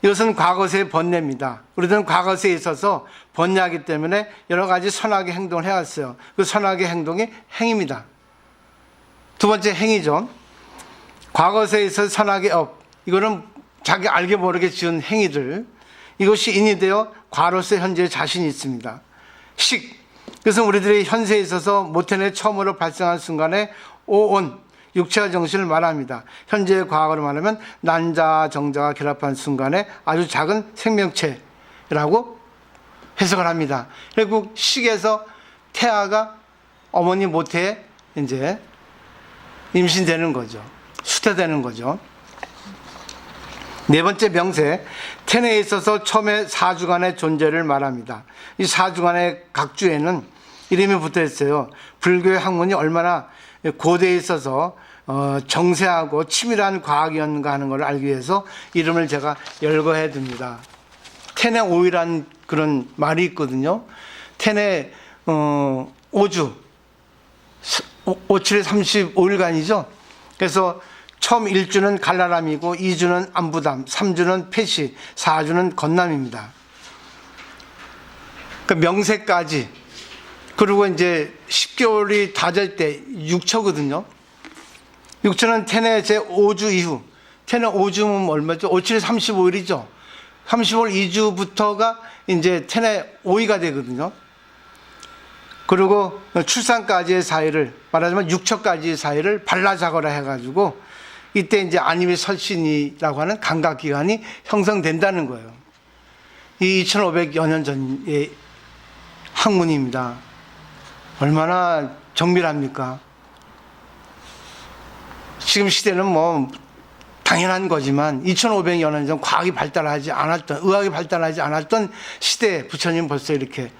이것은 과거세의 번뇌입니다. 우리들은 과거세에 있어서 번뇌하기 때문에 여러 가지 선악의 행동을 해왔어요. 그 선악의 행동이 행입니다. 두 번째 행이죠. 과거세에 있어서 선악의 업. 이거는 자기 알게 모르게 지은 행위들. 이것이 인이 되어 과로서 현재의 자신이 있습니다. 식. 그래서 우리들이 현세에 있어서 모태내 처음으로 발생한 순간에 오온. 육체와 정신을 말합니다. 현재의 과거로 말하면 난자, 정자가 결합한 순간에 아주 작은 생명체라고 해석을 합니다. 그리고 식에서 태아가 어머니 모태에 이제 임신되는 거죠. 수태되는 거죠. 네 번째 명세, 태내에 있어서 처음에 사주간의 존재를 말합니다. 이 사주간의 각 주에는 이름이 붙어 있어요. 불교의 학문이 얼마나 고대에 있어서 정세하고 치밀한 과학이었는가 하는 걸 알기 위해서 이름을 제가 열거해 둡니다. 태내 오이란 그런 말이 있거든요. 태내 5주 57에 35일간이죠. 그래서 처음 1주는 갈라람이고 2주는 안부담, 3주는 폐시, 4주는 건남입니다. 그러니까 명세까지, 그리고 이제 10개월이 다 될 때 6초거든요. 6초는 태내 제5주 이후, 태내 5주면 얼마죠? 57에 35일이죠. 35일 2주부터가 이제 태내 5위가 되거든요. 그리고 출산까지의 사이를, 말하자면 6초까지의 사이를 발라자거라 해가지고 이때 이제 안임이 설신이라고 하는 감각기관이 형성된다는 거예요. 이 2500여 년 전의 학문입니다. 얼마나 정밀합니까? 지금 시대는 뭐 당연한 거지만 2500여 년 전 과학이 발달하지 않았던, 의학이 발달하지 않았던 시대에 부처님 벌써 이렇게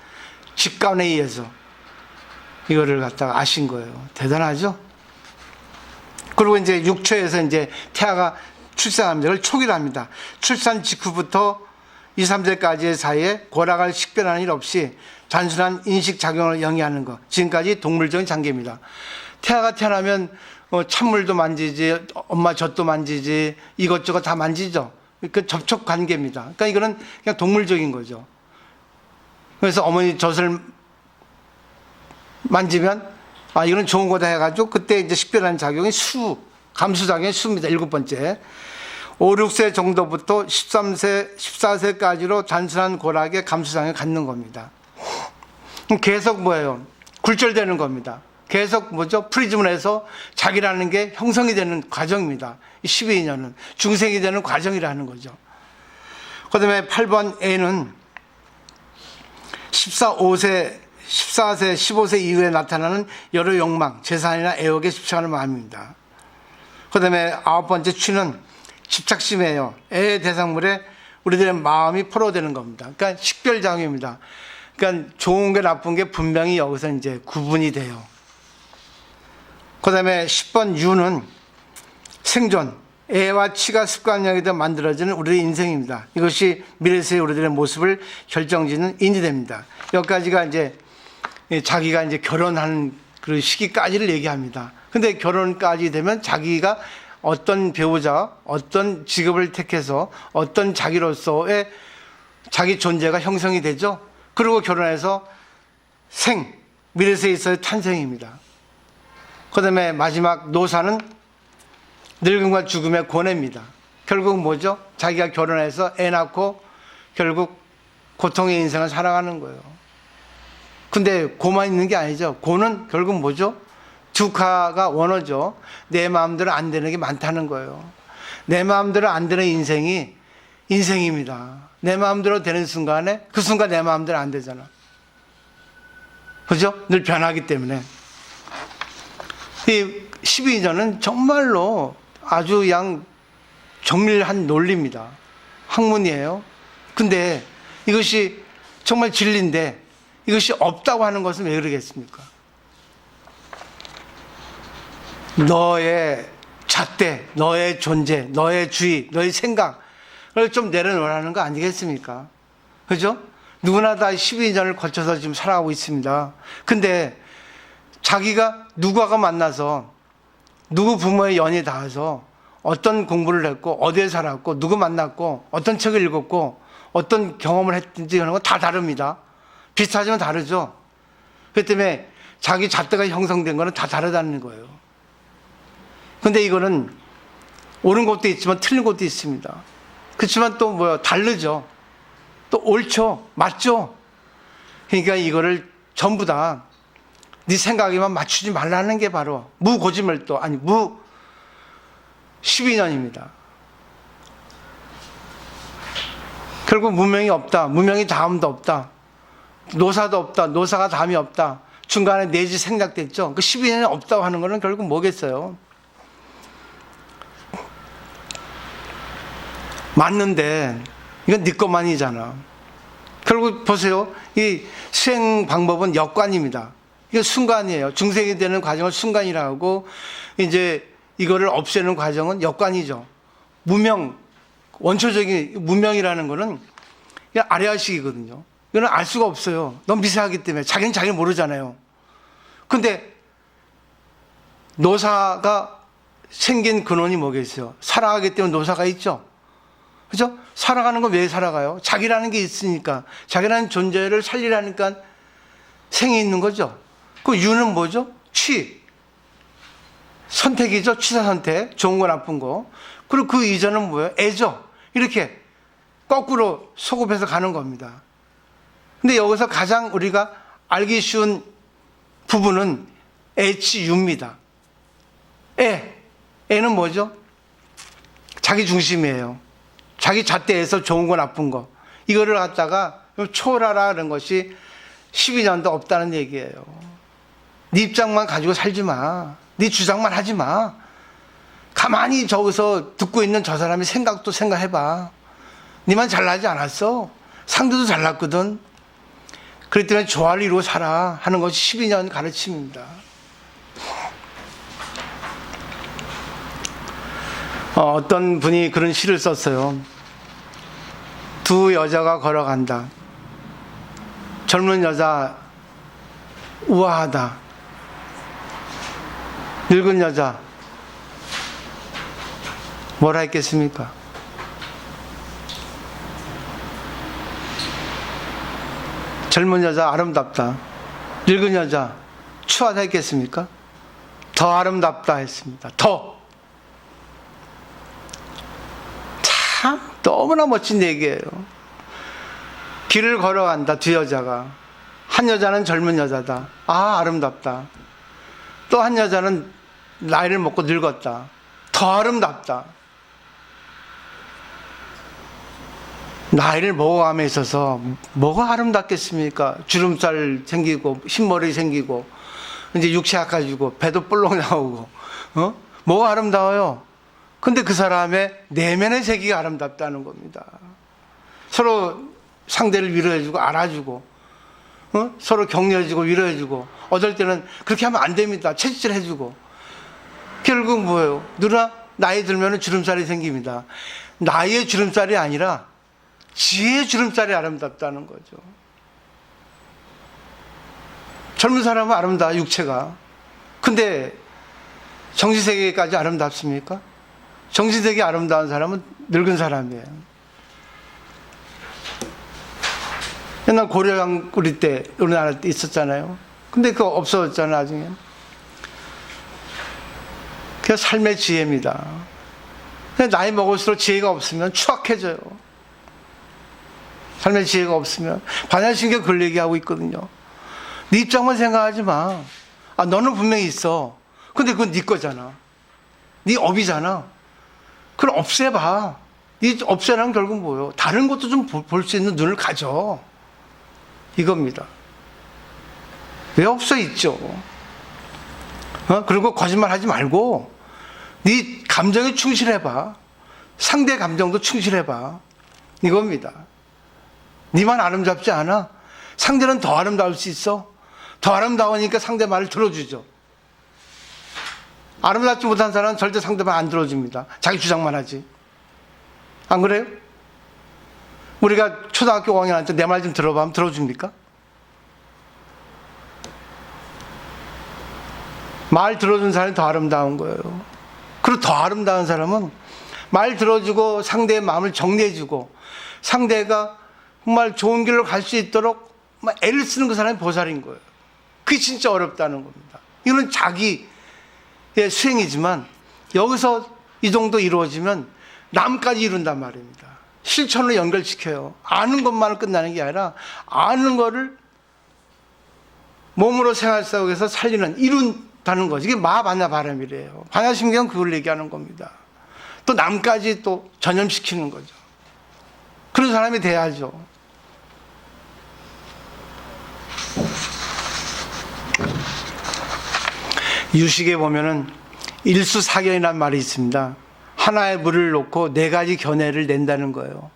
직관에 의해서 이거를 갖다가 아신 거예요. 대단하죠? 그리고 이제 6초에서 이제 태아가 출산합니다. 그걸 초기랍니다. 출산 직후부터 2, 3세까지의 사이에 고락을 식별하는 일 없이 단순한 인식작용을 영위하는 것. 지금까지 동물적인 단계입니다. 태아가 태어나면 찬물도 만지지, 엄마 젖도 만지지, 이것저것 다 만지죠. 그 접촉 관계입니다. 그러니까 이거는 그냥 동물적인 거죠. 그래서 어머니 젖을 만지면 이거는 좋은 거다 해가지고 그때 이제 식별하는 작용이 감수작용이 수입니다. 7번째. 5, 6세 정도부터 13세, 14세까지로 단순한 고락의 감수작용을 갖는 겁니다. 계속 뭐예요? 굴절되는 겁니다. 계속 뭐죠? 프리즘을 해서 자기라는 게 형성이 되는 과정입니다. 12년은 중생이 되는 과정이라는 거죠. 그 다음에 8번 A는 14세, 15세 이후에 나타나는 여러 욕망, 재산이나 애욕에 집착하는 마음입니다. 그 다음에 9번째 취는 집착심이에요. 애의 대상물에 우리들의 마음이 포로되는 겁니다. 그러니까 식별작용입니다. 그러니까 좋은 게 나쁜 게 분명히 여기서 이제 구분이 돼요. 그 다음에 10번 U는 생존, 애와 치가 습관력이 되어 만들어지는 우리의 인생입니다. 이것이 미래세의 우리들의 모습을 결정짓는 인이 됩니다. 여기까지가 이제 자기가 이제 결혼하는 그 시기까지를 얘기합니다. 근데 결혼까지 되면 자기가 어떤 배우자, 어떤 직업을 택해서 어떤 자기로서의 자기 존재가 형성이 되죠. 그리고 결혼해서 미래세에 있어의 탄생입니다. 그 다음에 마지막 노사는 늙음과 죽음의 고뇌입니다. 결국 뭐죠? 자기가 결혼해서 애 낳고 결국 고통의 인생을 살아가는 거예요. 근데 고만 있는 게 아니죠. 고는 결국 뭐죠? 두카가 원어죠. 내 마음대로 안 되는 게 많다는 거예요. 내 마음대로 안 되는 인생이 인생입니다. 내 마음대로 되는 순간에 그 순간 내 마음대로 안 되잖아. 그죠? 늘 변하기 때문에. 이 12년은 정말로 아주 그냥 정밀한 논리입니다. 학문이에요. 근데 이것이 정말 진리인데 이것이 없다고 하는 것은 왜 그러겠습니까? 너의 잣대, 너의 존재, 너의 주의, 너의 생각을 좀 내려놓으라는 거 아니겠습니까? 그죠? 누구나 다 12년을 거쳐서 지금 살아가고 있습니다. 근데 자기가 누구하고 만나서 누구 부모의 연이 닿아서 어떤 공부를 했고 어디에 살았고 누구 만났고 어떤 책을 읽었고 어떤 경험을 했든지 하는 건 다 다릅니다. 비슷하지만 다르죠. 그렇기 때문에 자기 잣대가 형성된 거는 다 다르다는 거예요. 근데 이거는 옳은 것도 있지만 틀린 것도 있습니다. 그렇지만 또 뭐야, 다르죠. 또 옳죠. 맞죠. 그러니까 이거를 전부 다 네 생각에만 맞추지 말라는 게 바로 무고지멸도, 아니 무 12년입니다. 결국 무명이 없다. 무명이 다음도 없다. 노사도 없다. 노사가 다음이 없다. 중간에 내지 생략됐죠. 그 12년이 없다고 하는 거는 결국 뭐겠어요? 맞는데 이건 네 것만이잖아. 결국 보세요. 이 수행 방법은 역관입니다. 이게 순간이에요. 중생이 되는 과정을 순간이라고 하고 이제 이거를 없애는 과정은 역관이죠. 무명, 원초적인 무명이라는 거는 그냥 아래아식이거든요. 이거는 알 수가 없어요. 너무 미세하기 때문에 자기는 자기를 모르잖아요. 근데 노사가 생긴 근원이 뭐겠어요? 살아가기 때문에 노사가 있죠. 그죠? 살아가는 건 왜 살아가요? 자기라는 게 있으니까. 자기라는 존재를 살리라니까 생이 있는 거죠. 그 유는 뭐죠? 선택이죠. 취사 선택. 좋은 거 나쁜 거. 그리고 그 이전은 뭐예요? 애죠. 이렇게 거꾸로 소급해서 가는 겁니다. 근데 여기서 가장 우리가 알기 쉬운 부분은 애치유입니다. 애는 뭐죠? 자기 중심이에요. 자기 잣대에서 좋은 거 나쁜 거. 이거를 갖다가 초월하라는 것이 12년도 없다는 얘기예요. 네 입장만 가지고 살지 마. 네 주장만 하지 마. 가만히 저기서 듣고 있는 저 사람의 생각도 생각해봐. 네만 잘나지 않았어. 상대도 잘났거든. 그렇기 때문에 조화를 이루고 살아 하는 것이 12년 가르침입니다. 어떤 분이 그런 시를 썼어요. 두 여자가 걸어간다. 젊은 여자 우아하다. 늙은 여자 뭐라 했겠습니까? 젊은 여자 아름답다. 늙은 여자 추하다 했겠습니까? 더 아름답다 했습니다. 더. 참 너무나 멋진 얘기예요. 길을 걸어간다. 두 여자가. 한 여자는 젊은 여자다. 아, 아름답다. 또 한 여자는 나이를 먹고 늙었다. 더 아름답다. 나이를 먹어감에 있어서 뭐가 아름답겠습니까? 주름살 생기고 흰머리 생기고 이제 육체 약해지고 배도 볼록 나오고 뭐가 아름다워요? 근데 그 사람의 내면의 세계가 아름답다는 겁니다. 서로 상대를 위로해주고 알아주고 서로 격려해주고 위로해주고 어떨 때는 그렇게 하면 안 됩니다. 채찍질 해주고 결국 뭐예요? 누나 나이 들면 주름살이 생깁니다. 나이의 주름살이 아니라 지혜의 주름살이 아름답다는 거죠. 젊은 사람은 아름다워 육체가. 근데 정신세계까지 아름답습니까? 정신세계 아름다운 사람은 늙은 사람이에요. 옛날 고려왕 우리 때 우리나라 때 있었잖아요. 근데 그거 없어졌잖아요. 나중에. 그게 삶의 지혜입니다. 나이 먹을수록 지혜가 없으면 추악해져요. 삶의 지혜가 없으면 반야신경 그걸 얘기하고 있거든요. 네 입장만 생각하지 마. 아, 너는 분명히 있어. 근데 그건 네 거잖아. 네 업이잖아. 그걸 없애봐. 네 없애라는 결국 뭐예요? 다른 것도 좀 볼 수 있는 눈을 가져. 이겁니다. 왜 없어? 있죠. 그리고 거짓말 하지 말고 네 감정에 충실해봐. 상대 감정도 충실해봐. 이겁니다. 네만 아름답지 않아? 상대는 더 아름다울 수 있어. 더 아름다우니까 상대 말을 들어주죠. 아름답지 못한 사람은 절대 상대 말 안 들어줍니다. 자기 주장만 하지. 안 그래요? 우리가 초등학교 5학년한테 내 말 좀 들어봐 하면 들어줍니까? 말 들어준 사람이 더 아름다운 거예요. 그리고 더 아름다운 사람은 말 들어주고 상대의 마음을 정리해주고 상대가 정말 좋은 길로 갈 수 있도록 막 애를 쓰는 그 사람이 보살인 거예요. 그게 진짜 어렵다는 겁니다. 이건 자기의 수행이지만 여기서 이 정도 이루어지면 남까지 이룬단 말입니다. 실천으로 연결시켜요. 아는 것만으로 끝나는 게 아니라 아는 거를 몸으로 생활 속에서 살리는, 이룬다는 거지. 이게 마반야 바람이래요. 반야심경 그걸 얘기하는 겁니다. 또 남까지 또 전염시키는 거죠. 그런 사람이 돼야죠. 유식에 보면은 일수사견이라는 말이 있습니다. 하나의 물을 놓고 네 가지 견해를 낸다는 거예요.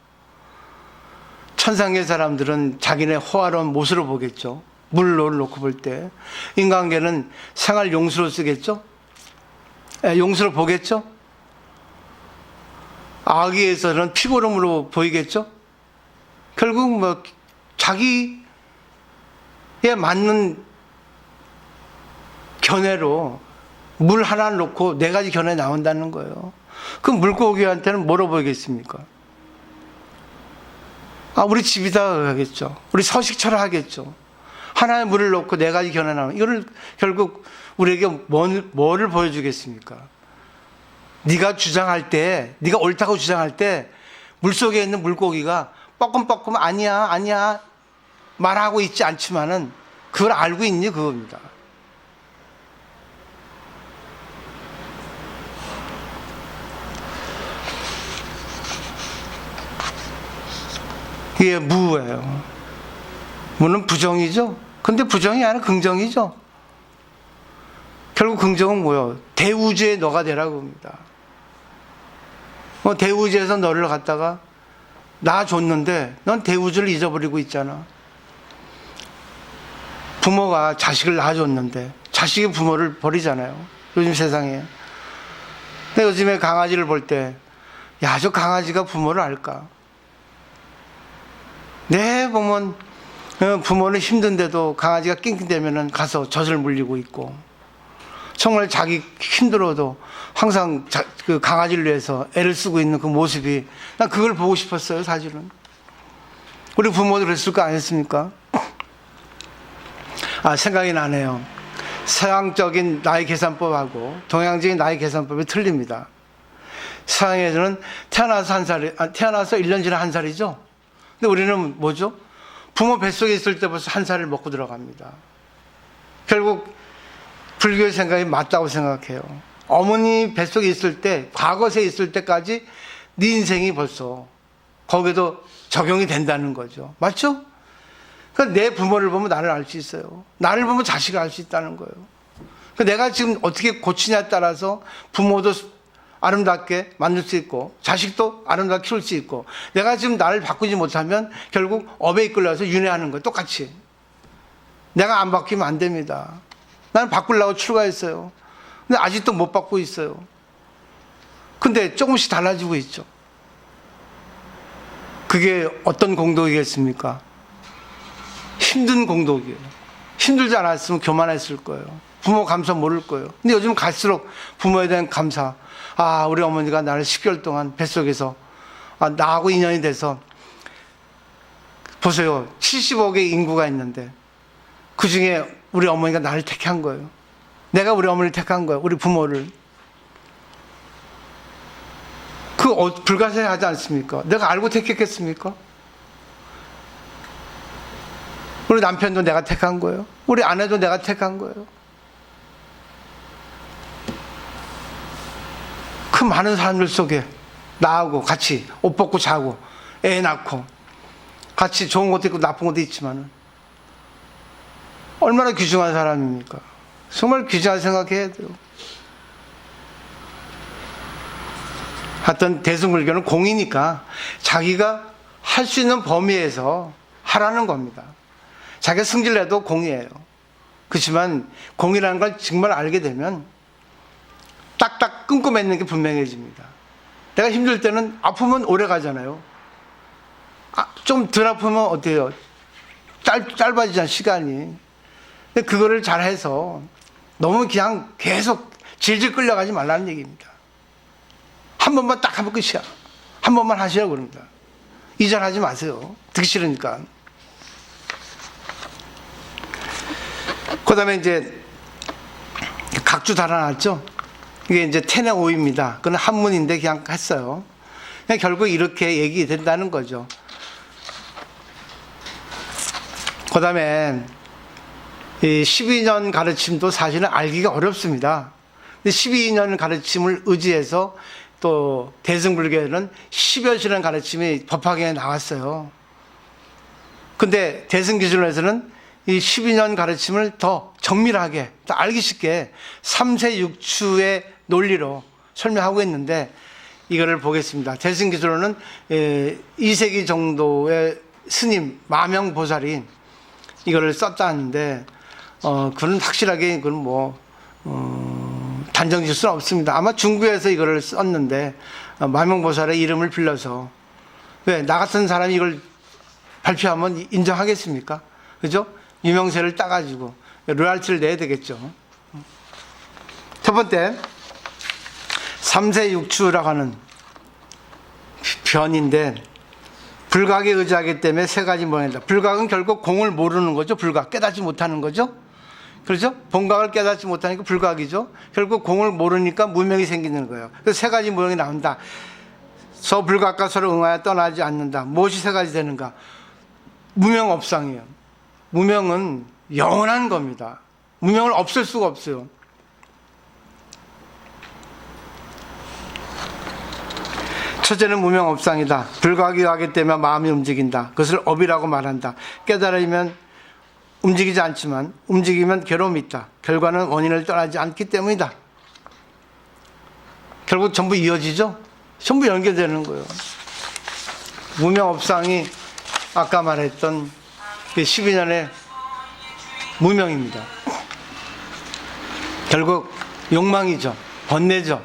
천상계 사람들은 자기네 호화로운 못으로 보겠죠. 물을 놓고 볼 때. 인간계는 생활 용수로 쓰겠죠. 용수로 보겠죠. 아기에서는 피고름으로 보이겠죠. 결국 뭐 자기에 맞는 견해로 물 하나 놓고 네 가지 견해 나온다는 거예요. 그럼 물고기한테는 뭐로 보이겠습니까? 아, 우리 집이다 하겠죠. 우리 서식처럼 하겠죠. 하나의 물을 놓고 네 가지 견해 나오는, 이거를 결국 우리에게 뭐를 보여주겠습니까? 네가 주장할 때, 네가 옳다고 주장할 때 물속에 있는 물고기가 뻐끔뻐끔 아니야 말하고 있지 않지만은 그걸 알고 있니? 그겁니다. 이게 무예요. 무는 부정이죠. 근데 부정이 아니라 긍정이죠. 결국 긍정은 뭐예요? 대우주의 너가 되라고 합니다. 대우주에서 너를 갖다가 나 줬는데 넌 대우주를 잊어버리고 있잖아. 부모가 자식을 낳아줬는데 자식이 부모를 버리잖아요. 요즘 세상에. 근데 요즘에 강아지를 볼 때, 야, 저 강아지가 부모를 알까? 보면 부모는 힘든데도 강아지가 낑낑대면은 가서 젖을 물리고 있고, 정말 자기 힘들어도 항상 그 강아지를 위해서 애를 쓰고 있는 그 모습이, 난 그걸 보고 싶었어요, 사실은. 우리 부모도 그랬을 거 아니었습니까? 아, 생각이 나네요. 서양적인 나이 계산법하고 동양적인 나이 계산법이 틀립니다. 서양에서는 태어나서 1년 지나 1살이죠? 근데 우리는 뭐죠? 부모 뱃속에 있을 때 벌써 1살을 먹고 들어갑니다. 결국 불교의 생각이 맞다고 생각해요. 어머니 뱃속에 있을 때, 과거세에 있을 때까지 네 인생이 벌써 거기도 적용이 된다는 거죠. 맞죠? 그러니까 내 부모를 보면 나를 알 수 있어요. 나를 보면 자식을 알 수 있다는 거예요. 그러니까 내가 지금 어떻게 고치냐에 따라서 부모도 아름답게 만들 수 있고 자식도 아름답게 키울 수 있고, 내가 지금 나를 바꾸지 못하면 결국 업에 이끌려서 윤회하는 거예요. 똑같이. 내가 안 바뀌면 안 됩니다. 나는 바꾸려고 출가했어요. 근데 아직도 못 바꾸고 있어요. 근데 조금씩 달라지고 있죠. 그게 어떤 공덕이겠습니까? 힘든 공덕이에요. 힘들지 않았으면 교만했을 거예요. 부모 감사 모를 거예요. 근데 요즘 갈수록 부모에 대한 감사. 아, 우리 어머니가 나를 10개월 동안 뱃속에서, 나하고 인연이 돼서, 보세요. 70억의 인구가 있는데, 그 중에 우리 어머니가 나를 택한 거예요. 내가 우리 어머니를 택한 거예요. 우리 부모를. 불가사의하지 않습니까? 내가 알고 택했겠습니까? 우리 남편도 내가 택한 거예요. 우리 아내도 내가 택한 거예요. 그 많은 사람들 속에 나하고 같이 옷 벗고 자고 애 낳고 같이 좋은 것도 있고 나쁜 것도 있지만 얼마나 귀중한 사람입니까? 정말 귀중하게 생각해야 돼요. 하여튼 대승불교는 공이니까 자기가 할 수 있는 범위에서 하라는 겁니다. 자기가 승질내도 공이에요. 그렇지만 공이라는 걸 정말 알게 되면 딱딱 끊고 맺는 게 분명해집니다. 내가 힘들 때는 아프면 오래 가잖아요. 좀 덜 아프면 어때요? 짧아지잖아, 시간이. 근데 그거를 잘해서 너무 그냥 계속 질질 끌려가지 말라는 얘기입니다. 한 번만 딱 하면 끝이야. 한 번만 하시라고 그럽니다. 이전하지 마세요. 듣기 싫으니까. 그 다음에 이제 각주 달아놨죠. 이게 이제 텐의 오입니다. 그건 한문인데 그냥 했어요. 그냥 결국 이렇게 얘기된다는 거죠. 그 다음에 이 12년 가르침도 사실은 알기가 어렵습니다. 근데 12년 가르침을 의지해서 또 대승불교에는 10여시라는 가르침이 법화경에 나왔어요. 근데 대승기준에서는 이 12년 가르침을 더 정밀하게, 더 알기 쉽게 3세 6추의 논리로 설명하고 있는데 이거를 보겠습니다. 대승기준으로는 2세기 정도의 스님 마명보살이 이거를 썼다는데 그건 확실하게 그건 단정 지을 수는 없습니다. 아마 중국에서 이거를 썼는데 마명보살의 이름을 빌려서 왜 나 같은 사람이 이걸 발표하면 인정하겠습니까? 그죠? 유명세를 따가지고 로얄티를 내야 되겠죠. 첫 번째 3세 6추라고 하는 변인데 불각에 의지하기 때문에 세 가지 모양이다. 불각은 결국 공을 모르는 거죠. 불각, 깨닫지 못하는 거죠. 그렇죠? 본각을 깨닫지 못하니까 불각이죠. 결국 공을 모르니까 무명이 생기는 거예요. 그래서 세 가지 모양이 나온다. 서불각과 서로 응하여 떠나지 않는다. 무엇이 세 가지 되는가? 무명업상이에요. 무명은 영원한 겁니다. 무명을 없앨 수가 없어요. 첫째는 무명업상이다. 불각이 하기 때문에 마음이 움직인다. 그것을 업이라고 말한다. 깨달으면 움직이지 않지만 움직이면 괴로움이 있다. 결과는 원인을 떠나지 않기 때문이다. 결국 전부 이어지죠? 전부 연결되는 거예요. 무명업상이 아까 말했던 12년의 무명입니다. 결국 욕망이죠. 번뇌죠.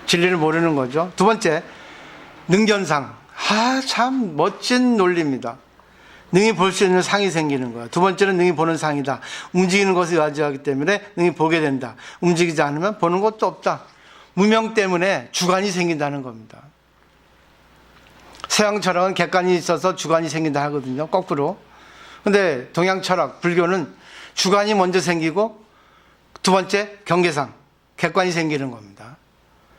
진리를 모르는 거죠. 두 번째, 능견상. 참 멋진 논리입니다. 능히 볼 수 있는 상이 생기는 거예요. 두 번째는 능히 보는 상이다. 움직이는 것을 의지하기 때문에 능히 보게 된다. 움직이지 않으면 보는 것도 없다. 무명 때문에 주관이 생긴다는 겁니다. 서양 철학은 객관이 있어서 주관이 생긴다 하거든요. 거꾸로. 근데 동양 철학, 불교는 주관이 먼저 생기고 두 번째 경계상, 객관이 생기는 겁니다.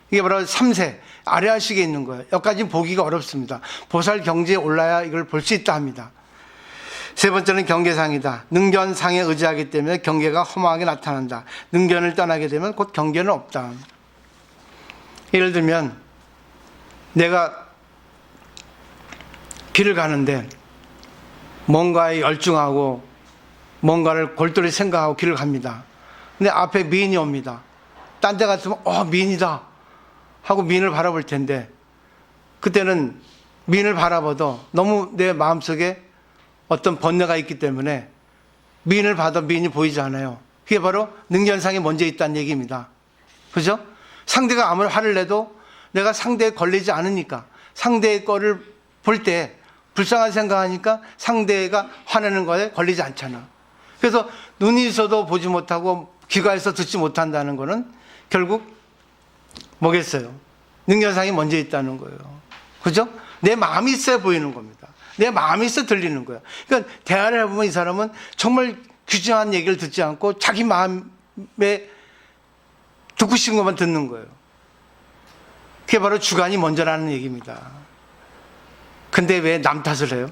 이게 바로 3세, 아래아식에 있는 거예요. 여기까지는 보기가 어렵습니다. 보살 경지에 올라야 이걸 볼 수 있다 합니다. 세 번째는 경계상이다. 능견상에 의지하기 때문에 경계가 허망하게 나타난다. 능견을 떠나게 되면 곧 경계는 없다. 예를 들면 내가 길을 가는데 뭔가에 열중하고 뭔가를 골똘히 생각하고 길을 갑니다. 근데 앞에 미인이 옵니다. 딴 데 갔으면 미인이다 하고 미인을 바라볼 텐데 그때는 미인을 바라봐도 너무 내 마음속에 어떤 번뇌가 있기 때문에 미인을 봐도 미인이 보이지 않아요. 그게 바로 능견상이 먼저 있다는 얘기입니다. 그죠? 상대가 아무리 화를 내도 내가 상대에 걸리지 않으니까 상대의 거를 볼 때 불쌍한 생각하니까 상대가 화내는 거에 걸리지 않잖아. 그래서 눈이 있어도 보지 못하고 귀가해서 듣지 못한다는 거는 결국 뭐겠어요? 능력상이 먼저 있다는 거예요. 그죠? 내 마음이 있어야 보이는 겁니다. 내 마음이 있어 들리는 거예요. 그러니까 대화를 해보면 이 사람은 정말 규정한 얘기를 듣지 않고 자기 마음에 듣고 싶은 것만 듣는 거예요. 그게 바로 주관이 먼저라는 얘기입니다. 근데 왜 남 탓을 해요?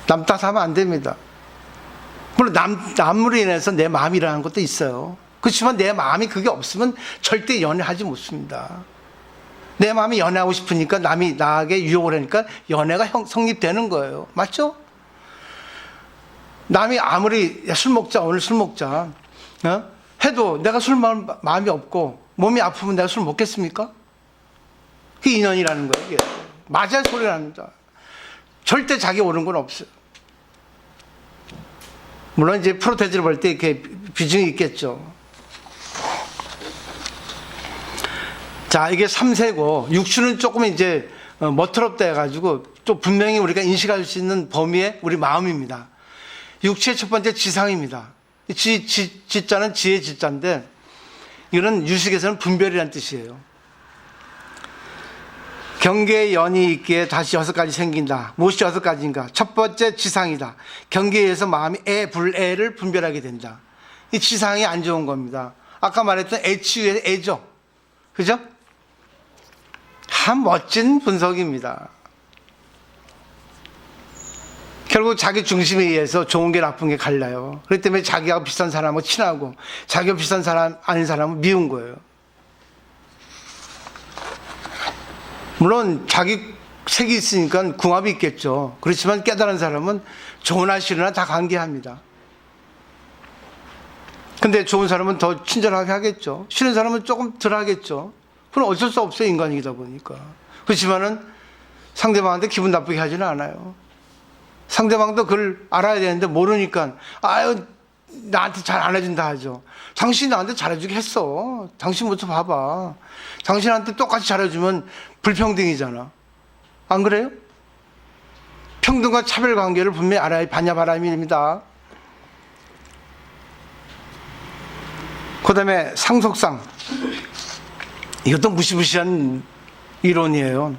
남 탓하면 안 됩니다. 물론 남으로 인해서 내 마음이라는 것도 있어요. 그렇지만 내 마음이 그게 없으면 절대 연애하지 못습니다. 내 마음이 연애하고 싶으니까 남이 나에게 유혹을 하니까 연애가 성립되는 거예요. 맞죠? 남이 아무리 술 먹자, 오늘 술 먹자 해도 내가 술 마음이 없고 몸이 아프면 내가 술 먹겠습니까? 그게 인연이라는 거예요. 이게. 맞아야 소리를 합니다. 절대 자기 옳은 건 없어요. 물론 이제 프로테즈를 볼 때 이렇게 비중이 있겠죠. 자, 이게 3세고, 육추는 조금 이제 멋스럽다 해가지고, 또 분명히 우리가 인식할 수 있는 범위의 우리 마음입니다. 육추의 첫 번째 지상입니다. 지자는 지의 지자인데, 이거는 유식에서는 분별이라는 뜻이에요. 경계에 연이 있기에 다시 6가지 생긴다. 무엇이 6가지인가? 첫 번째 지상이다. 경계에 의해서 마음이 불애를 분별하게 된다. 이 지상이 안 좋은 겁니다. 아까 말했던 애치유의 애죠. 그죠? 참 멋진 분석입니다. 결국 자기 중심에 의해서 좋은 게 나쁜 게 갈라요. 그렇기 때문에 자기하고 비슷한 사람하고 친하고 자기하고 비슷한 사람 아닌 사람은 미운 거예요. 물론 자기 색이 있으니까 궁합이 있겠죠. 그렇지만 깨달은 사람은 좋으나 싫으나 다 관계합니다. 근데 좋은 사람은 더 친절하게 하겠죠. 싫은 사람은 조금 덜 하겠죠. 그건 어쩔 수 없어요. 인간이다 보니까. 그렇지만은 상대방한테 기분 나쁘게 하지는 않아요. 상대방도 그걸 알아야 되는데 모르니까 아유 나한테 잘 안 해준다 하죠. 당신이 나한테 잘해주게 했어. 당신부터 봐봐. 당신한테 똑같이 잘해주면 불평등이잖아. 안 그래요? 평등과 차별 관계를 분명히 알아야 반야바람입니다. 그 다음에 상속상. 이것도 무시무시한 이론이에요.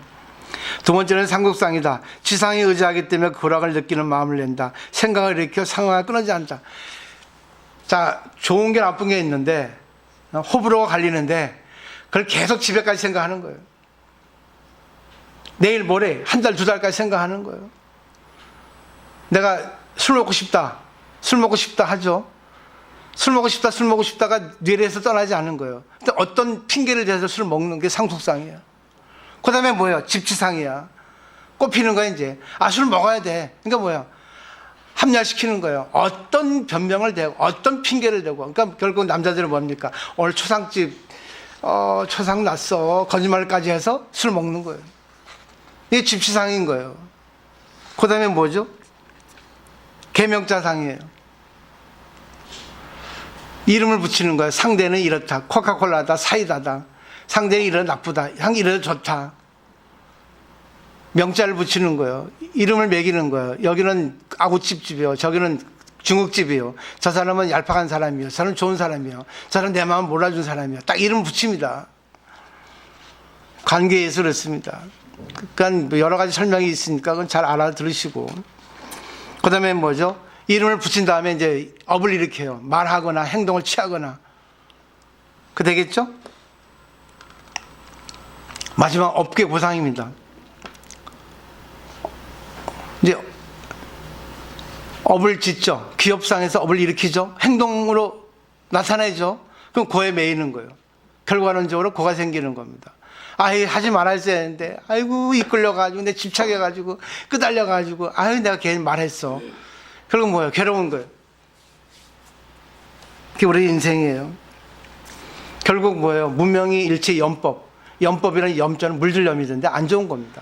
두 번째는 상속상이다. 지상에 의지하기 때문에 고락을 느끼는 마음을 낸다. 생각을 일으켜 상황을 끊어지 않다. 자, 좋은 게 나쁜 게 있는데 호불호가 갈리는데 그걸 계속 집에까지 생각하는 거예요. 내일 모레 한 달, 2달까지 생각하는 거예요. 내가 술 먹고 싶다. 술 먹고 싶다 하죠. 술 먹고 싶다가 뇌리에서 떠나지 않은 거예요. 근데 어떤 핑계를 대서 술 먹는 게 상속상이에요. 그 다음에 뭐예요? 집치상이야. 꼽히는 거야, 이제. 아, 술 먹어야 돼. 그러니까 뭐야? 합리화시키는 거예요. 어떤 변명을 대고, 어떤 핑계를 대고. 그러니까 결국 남자들은 뭡니까? 오늘 초상집, 초상 났어. 거짓말까지 해서 술 먹는 거예요. 이게 집치상인 거예요. 그 다음에 뭐죠? 계명자상이에요. 이름을 붙이는 거예요. 상대는 이렇다. 코카콜라다, 사이다다. 상대는 이런 나쁘다. 이런 좋다. 명자를 붙이는 거예요. 이름을 매기는 거예요. 여기는 아구찜집이요. 저기는 중국집이요. 저 사람은 얄팍한 사람이요. 저 사람은 좋은 사람이요. 저 사람은 내 마음 몰라준 사람이요. 딱 이름을 붙입니다. 관계에서 그렇습니다. 그러니까 여러 가지 설명이 있으니까 그건 잘 알아들으시고. 그 다음에 뭐죠? 이름을 붙인 다음에 이제 업을 일으켜요. 말하거나 행동을 취하거나. 그 되겠죠? 마지막 업계 보상입니다. 이제 업을 짓죠. 기업상에서 업을 일으키죠. 행동으로 나타내죠. 그럼 고에 매이는 거예요. 결과론적으로 고가 생기는 겁니다. 아이, 하지 말았어야 했는데, 아이고, 이끌려가지고, 내 집착해가지고, 끄달려가지고, 아유, 내가 괜히 말했어. 결국 뭐예요? 괴로운 거예요. 그게 우리 인생이에요. 결국 뭐예요? 무명이 일체 염법. 염법이라는 염자는 물들 염이던데 안 좋은 겁니다.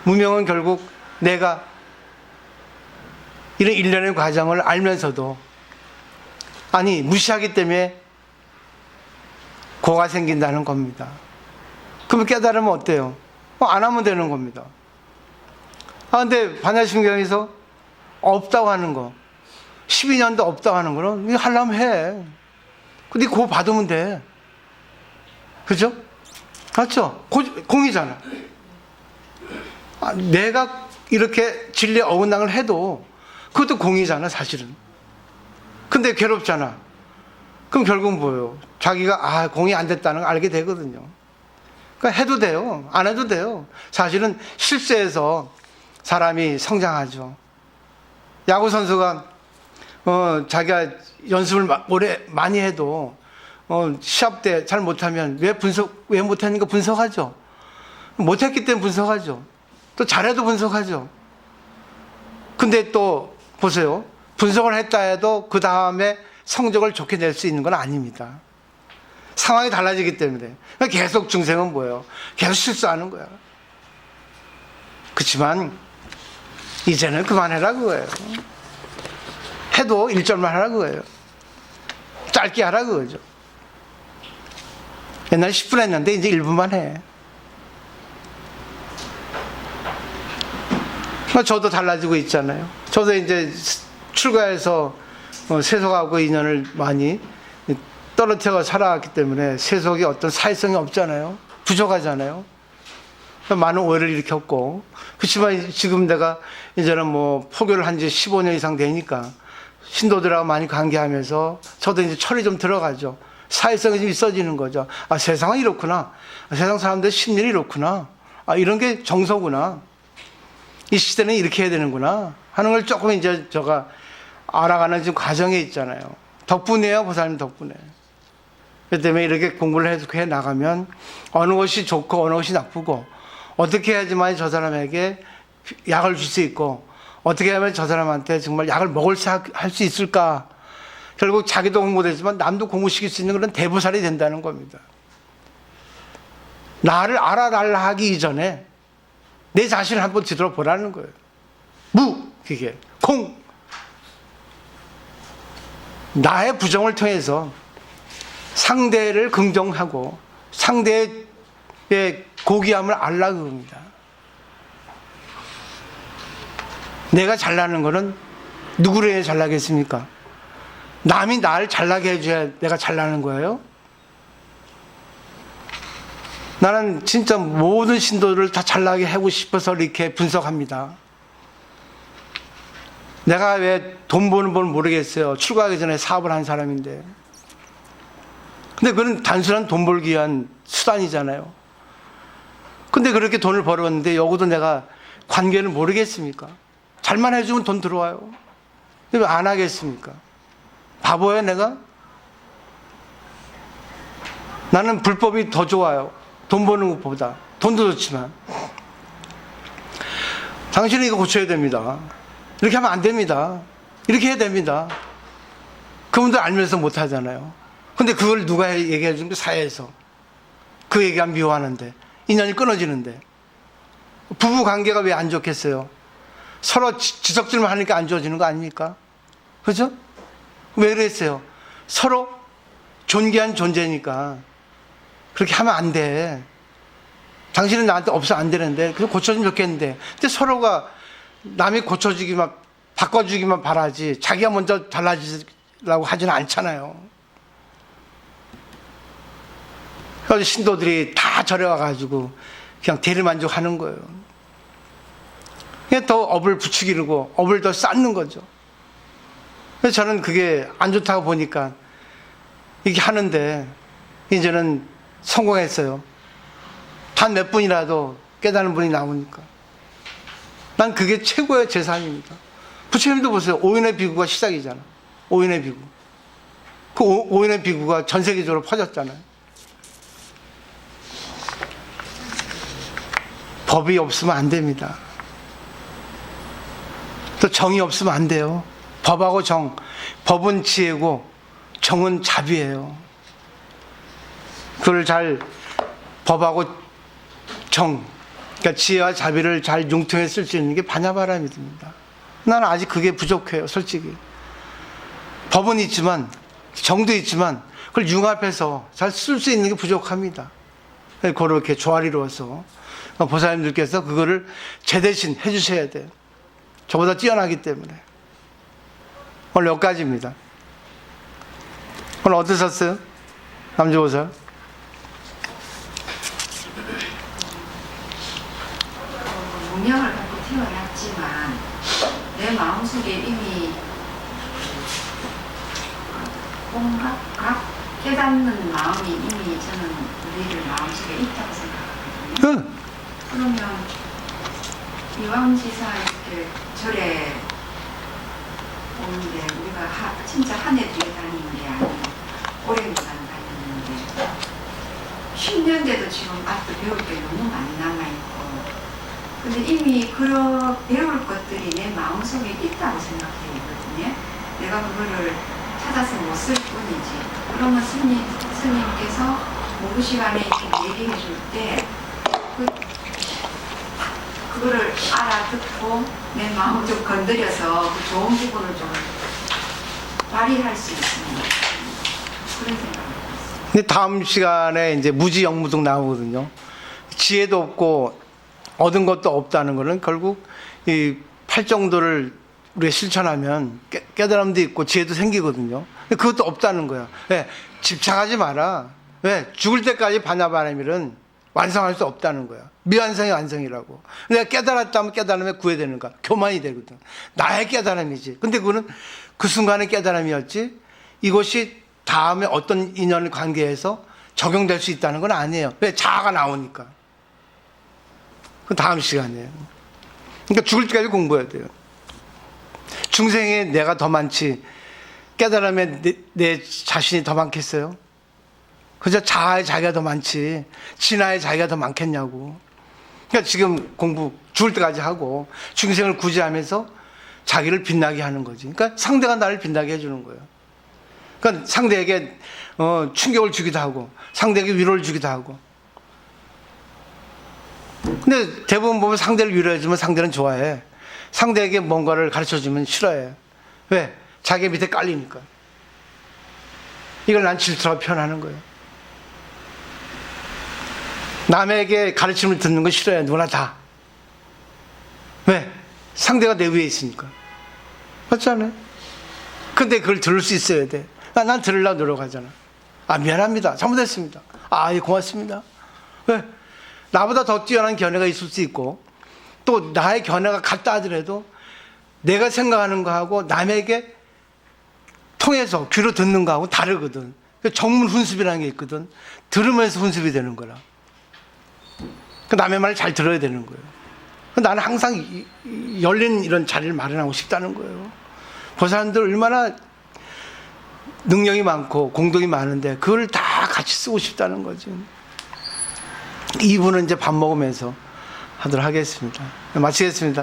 무명은 결국 내가 이런 일련의 과정을 알면서도 아니 무시하기 때문에 고가 생긴다는 겁니다. 그러면 깨달으면 어때요? 안 하면 되는 겁니다. 아 근데 반야심경에서 없다고 하는 거 12년도 없다 하는 거는 이거 하려면 해. 근데 그거 받으면 돼. 그죠? 맞죠? 공이잖아. 내가 이렇게 진리에 어긋나을 해도 그것도 공이잖아, 사실은. 근데 괴롭잖아. 그럼 결국은 뭐예요? 자기가 공이 안 됐다는 걸 알게 되거든요. 그러니까 해도 돼요. 안 해도 돼요. 사실은 실수해서 사람이 성장하죠. 야구 선수가 자기가 연습을 오래 많이 해도 시합 때 잘 못하면 왜 못했는가 분석하죠. 못했기 때문에 분석하죠. 또 잘해도 분석하죠. 근데 또 보세요. 분석을 했다 해도 그 다음에 성적을 좋게 낼 수 있는 건 아닙니다. 상황이 달라지기 때문에. 계속 중생은 뭐예요? 계속 실수하는 거야. 그렇지만 이제는 그만해라 그거예요. 해도 1절만 하라 그거예요. 짧게 하라 그거죠. 옛날에 10분 했는데 이제 1분만 해. 저도 달라지고 있잖아요. 저도 이제 출가해서 세속하고 인연을 많이 떨어뜨려 살아왔기 때문에 세속이 어떤 사회성이 없잖아요. 부족하잖아요. 많은 오해를 일으켰고. 그렇지만 지금 내가 이제는 포교를 한 지 15년 이상 되니까 신도들하고 많이 관계하면서 저도 이제 철이 좀 들어가죠. 사회성이 좀 있어지는 거죠. 세상은 이렇구나. 세상 사람들 심리는 이렇구나. 이런 게 정서구나. 이 시대는 이렇게 해야 되는구나 하는 걸 조금 이제 제가 알아가는 지금 과정에 있잖아요. 덕분이에요, 보살님 덕분에. 그렇기 때문에 이렇게 공부를 해 나가면 어느 것이 좋고 어느 것이 나쁘고 어떻게 해야지만 저 사람에게 약을 줄 수 있고 어떻게 하면 저 사람한테 정말 약을 할 수 있을까. 결국 자기도 공부되지만 남도 공부시킬 수 있는 그런 대보살이 된다는 겁니다. 나를 알아달라 하기 이전에 내 자신을 한번 뒤돌아보라는 거예요. 그게 공. 나의 부정을 통해서 상대를 긍정하고 상대의 고귀함을 알라 그겁니다. 내가 잘나는 거는 누구를 해야 잘나겠습니까? 남이 나를 잘나게 해줘야 내가 잘나는 거예요? 나는 진짜 모든 신도들을 다 잘나게 하고 싶어서 이렇게 분석합니다. 내가 왜 돈 버는 걸 모르겠어요. 출가하기 전에 사업을 한 사람인데. 근데 그건 단순한 돈 벌기 위한 수단이잖아요. 근데 그렇게 돈을 벌었는데 여기도 내가 관계를 모르겠습니까? 잘만 해주면 돈 들어와요. 왜 안 하겠습니까? 바보야 내가? 나는 불법이 더 좋아요. 돈 버는 것보다. 돈도 좋지만. 당신은 이거 고쳐야 됩니다. 이렇게 하면 안 됩니다. 이렇게 해야 됩니다. 그분들 알면서 못 하잖아요. 근데 그걸 누가 얘기해 주는 게 사회에서. 그 얘기하면 미워하는데. 인연이 끊어지는데. 부부 관계가 왜 안 좋겠어요? 서로 지적질만 하니까 안 좋아지는 거 아닙니까? 그죠? 왜 그랬어요? 서로 존귀한 존재니까. 그렇게 하면 안 돼. 당신은 나한테 없어 안 되는데, 그래서 고쳐주면 좋겠는데. 근데 서로가 남이 고쳐주기만, 바꿔주기만 바라지, 자기가 먼저 달라지려고 하지는 않잖아요. 그래서 신도들이 다 절에 와가지고 그냥 대리만족하는 거예요. 그냥 더 업을 부추기고, 업을 더 쌓는 거죠. 그래서 저는 그게 안 좋다고 보니까 이렇게 하는데, 이제는 성공했어요. 단 몇 분이라도 깨닫는 분이 나오니까. 난 그게 최고의 재산입니다. 부처님도 보세요. 오인의 비구가 시작이잖아. 오인의 비구. 그 오인의 비구가 전 세계적으로 퍼졌잖아요. 법이 없으면 안 됩니다. 또 정이 없으면 안 돼요. 법하고 정. 법은 지혜고 정은 자비예요. 그걸 잘 법하고 정, 그러니까 지혜와 자비를 잘 융통해 쓸 수 있는 게 반야바라밀입니다. 나는 아직 그게 부족해요, 솔직히. 법은 있지만, 정도 있지만, 그걸 융합해서 잘 쓸 수 있는 게 부족합니다. 그렇게 조화리로워서 보살님들께서 그거를 제 대신 해주셔야 돼요. 저보다 뛰어나기 때문에. 오늘 여기까지입니다. 오늘 어떠셨어요? 남주호사. 문명을 갖고 태어났지만 내 마음속에 이미 뭔가 깨닫는 마음이 이미 저는 우리들 마음속에 있다고 생각하거든요. 응. 그러면 이왕지사 이렇게 절에 오는데 우리가 진짜 한 해 뒤에 다니는 게 아니고 오랜 기간 다녔는데 10년 돼도 지금 아직도 배울 게 너무 많이 남아있고 근데 이미 그런 배울 것들이 내 마음속에 있다고 생각해요. 내가 그거를 찾아서 못 쓸 뿐이지. 그러면 스님께서 공부 시간에 이렇게 얘기해 줄 때 그거를 알아듣고 내 마음을 좀 건드려서 그 좋은 부분을 좀 발휘할 수 있습니다. 그런 생각을 했어요. 근데 다음 시간에 이제 무지영무등 나오거든요. 지혜도 없고 얻은 것도 없다는 거는 결국 이 팔정도를 우리가 실천하면 깨달음도 있고 지혜도 생기거든요. 근데 그것도 없다는 거야. 왜? 집착하지 마라. 왜? 죽을 때까지 반야바라밀은 완성할 수 없다는 거야. 미완성이 완성이라고. 내가 깨달았다면 깨달음에 구해되는 거야. 교만이 되거든. 나의 깨달음이지. 근데 그거는 그 순간의 깨달음이었지 이것이 다음에 어떤 인연 관계에서 적용될 수 있다는 건 아니에요. 왜? 자아가 나오니까. 그 다음 시간이에요. 그러니까 죽을 때까지 공부해야 돼요. 중생에 내가 더 많지 깨달음에 내 자신이 더 많겠어요? 그저 자아의 자기가 더 많지 진화의 자기가 더 많겠냐고. 그러니까 지금 공부 죽을 때까지 하고 중생을 구제하면서 자기를 빛나게 하는 거지. 그러니까 상대가 나를 빛나게 해주는 거예요. 그러니까 상대에게 충격을 주기도 하고 상대에게 위로를 주기도 하고. 근데 대부분 보면 상대를 위로해주면 상대는 좋아해. 상대에게 뭔가를 가르쳐주면 싫어해. 왜? 자기 밑에 깔리니까. 이걸 난 질투라고 표현하는 거예요. 남에게 가르침을 듣는 거 싫어해. 누구나 다. 왜? 상대가 내 위에 있으니까. 맞지 않아요? 근데 그걸 들을 수 있어야 돼. 난 들으려고 노력하잖아. 아, 미안합니다. 잘못했습니다. 아, 예, 고맙습니다. 왜? 나보다 더 뛰어난 견해가 있을 수 있고 또 나의 견해가 같다 하더라도 내가 생각하는 거하고 남에게 통해서 귀로 듣는 거하고 다르거든. 정문 훈습이라는 게 있거든. 들으면서 훈습이 되는 거라. 남의 말을 잘 들어야 되는 거예요. 나는 항상 열린 이런 자리를 마련하고 싶다는 거예요. 그 사람들 얼마나 능력이 많고 공덕이 많은데 그걸 다 같이 쓰고 싶다는 거지. 2부는 이제 밥 먹으면서 하도록 하겠습니다. 마치겠습니다.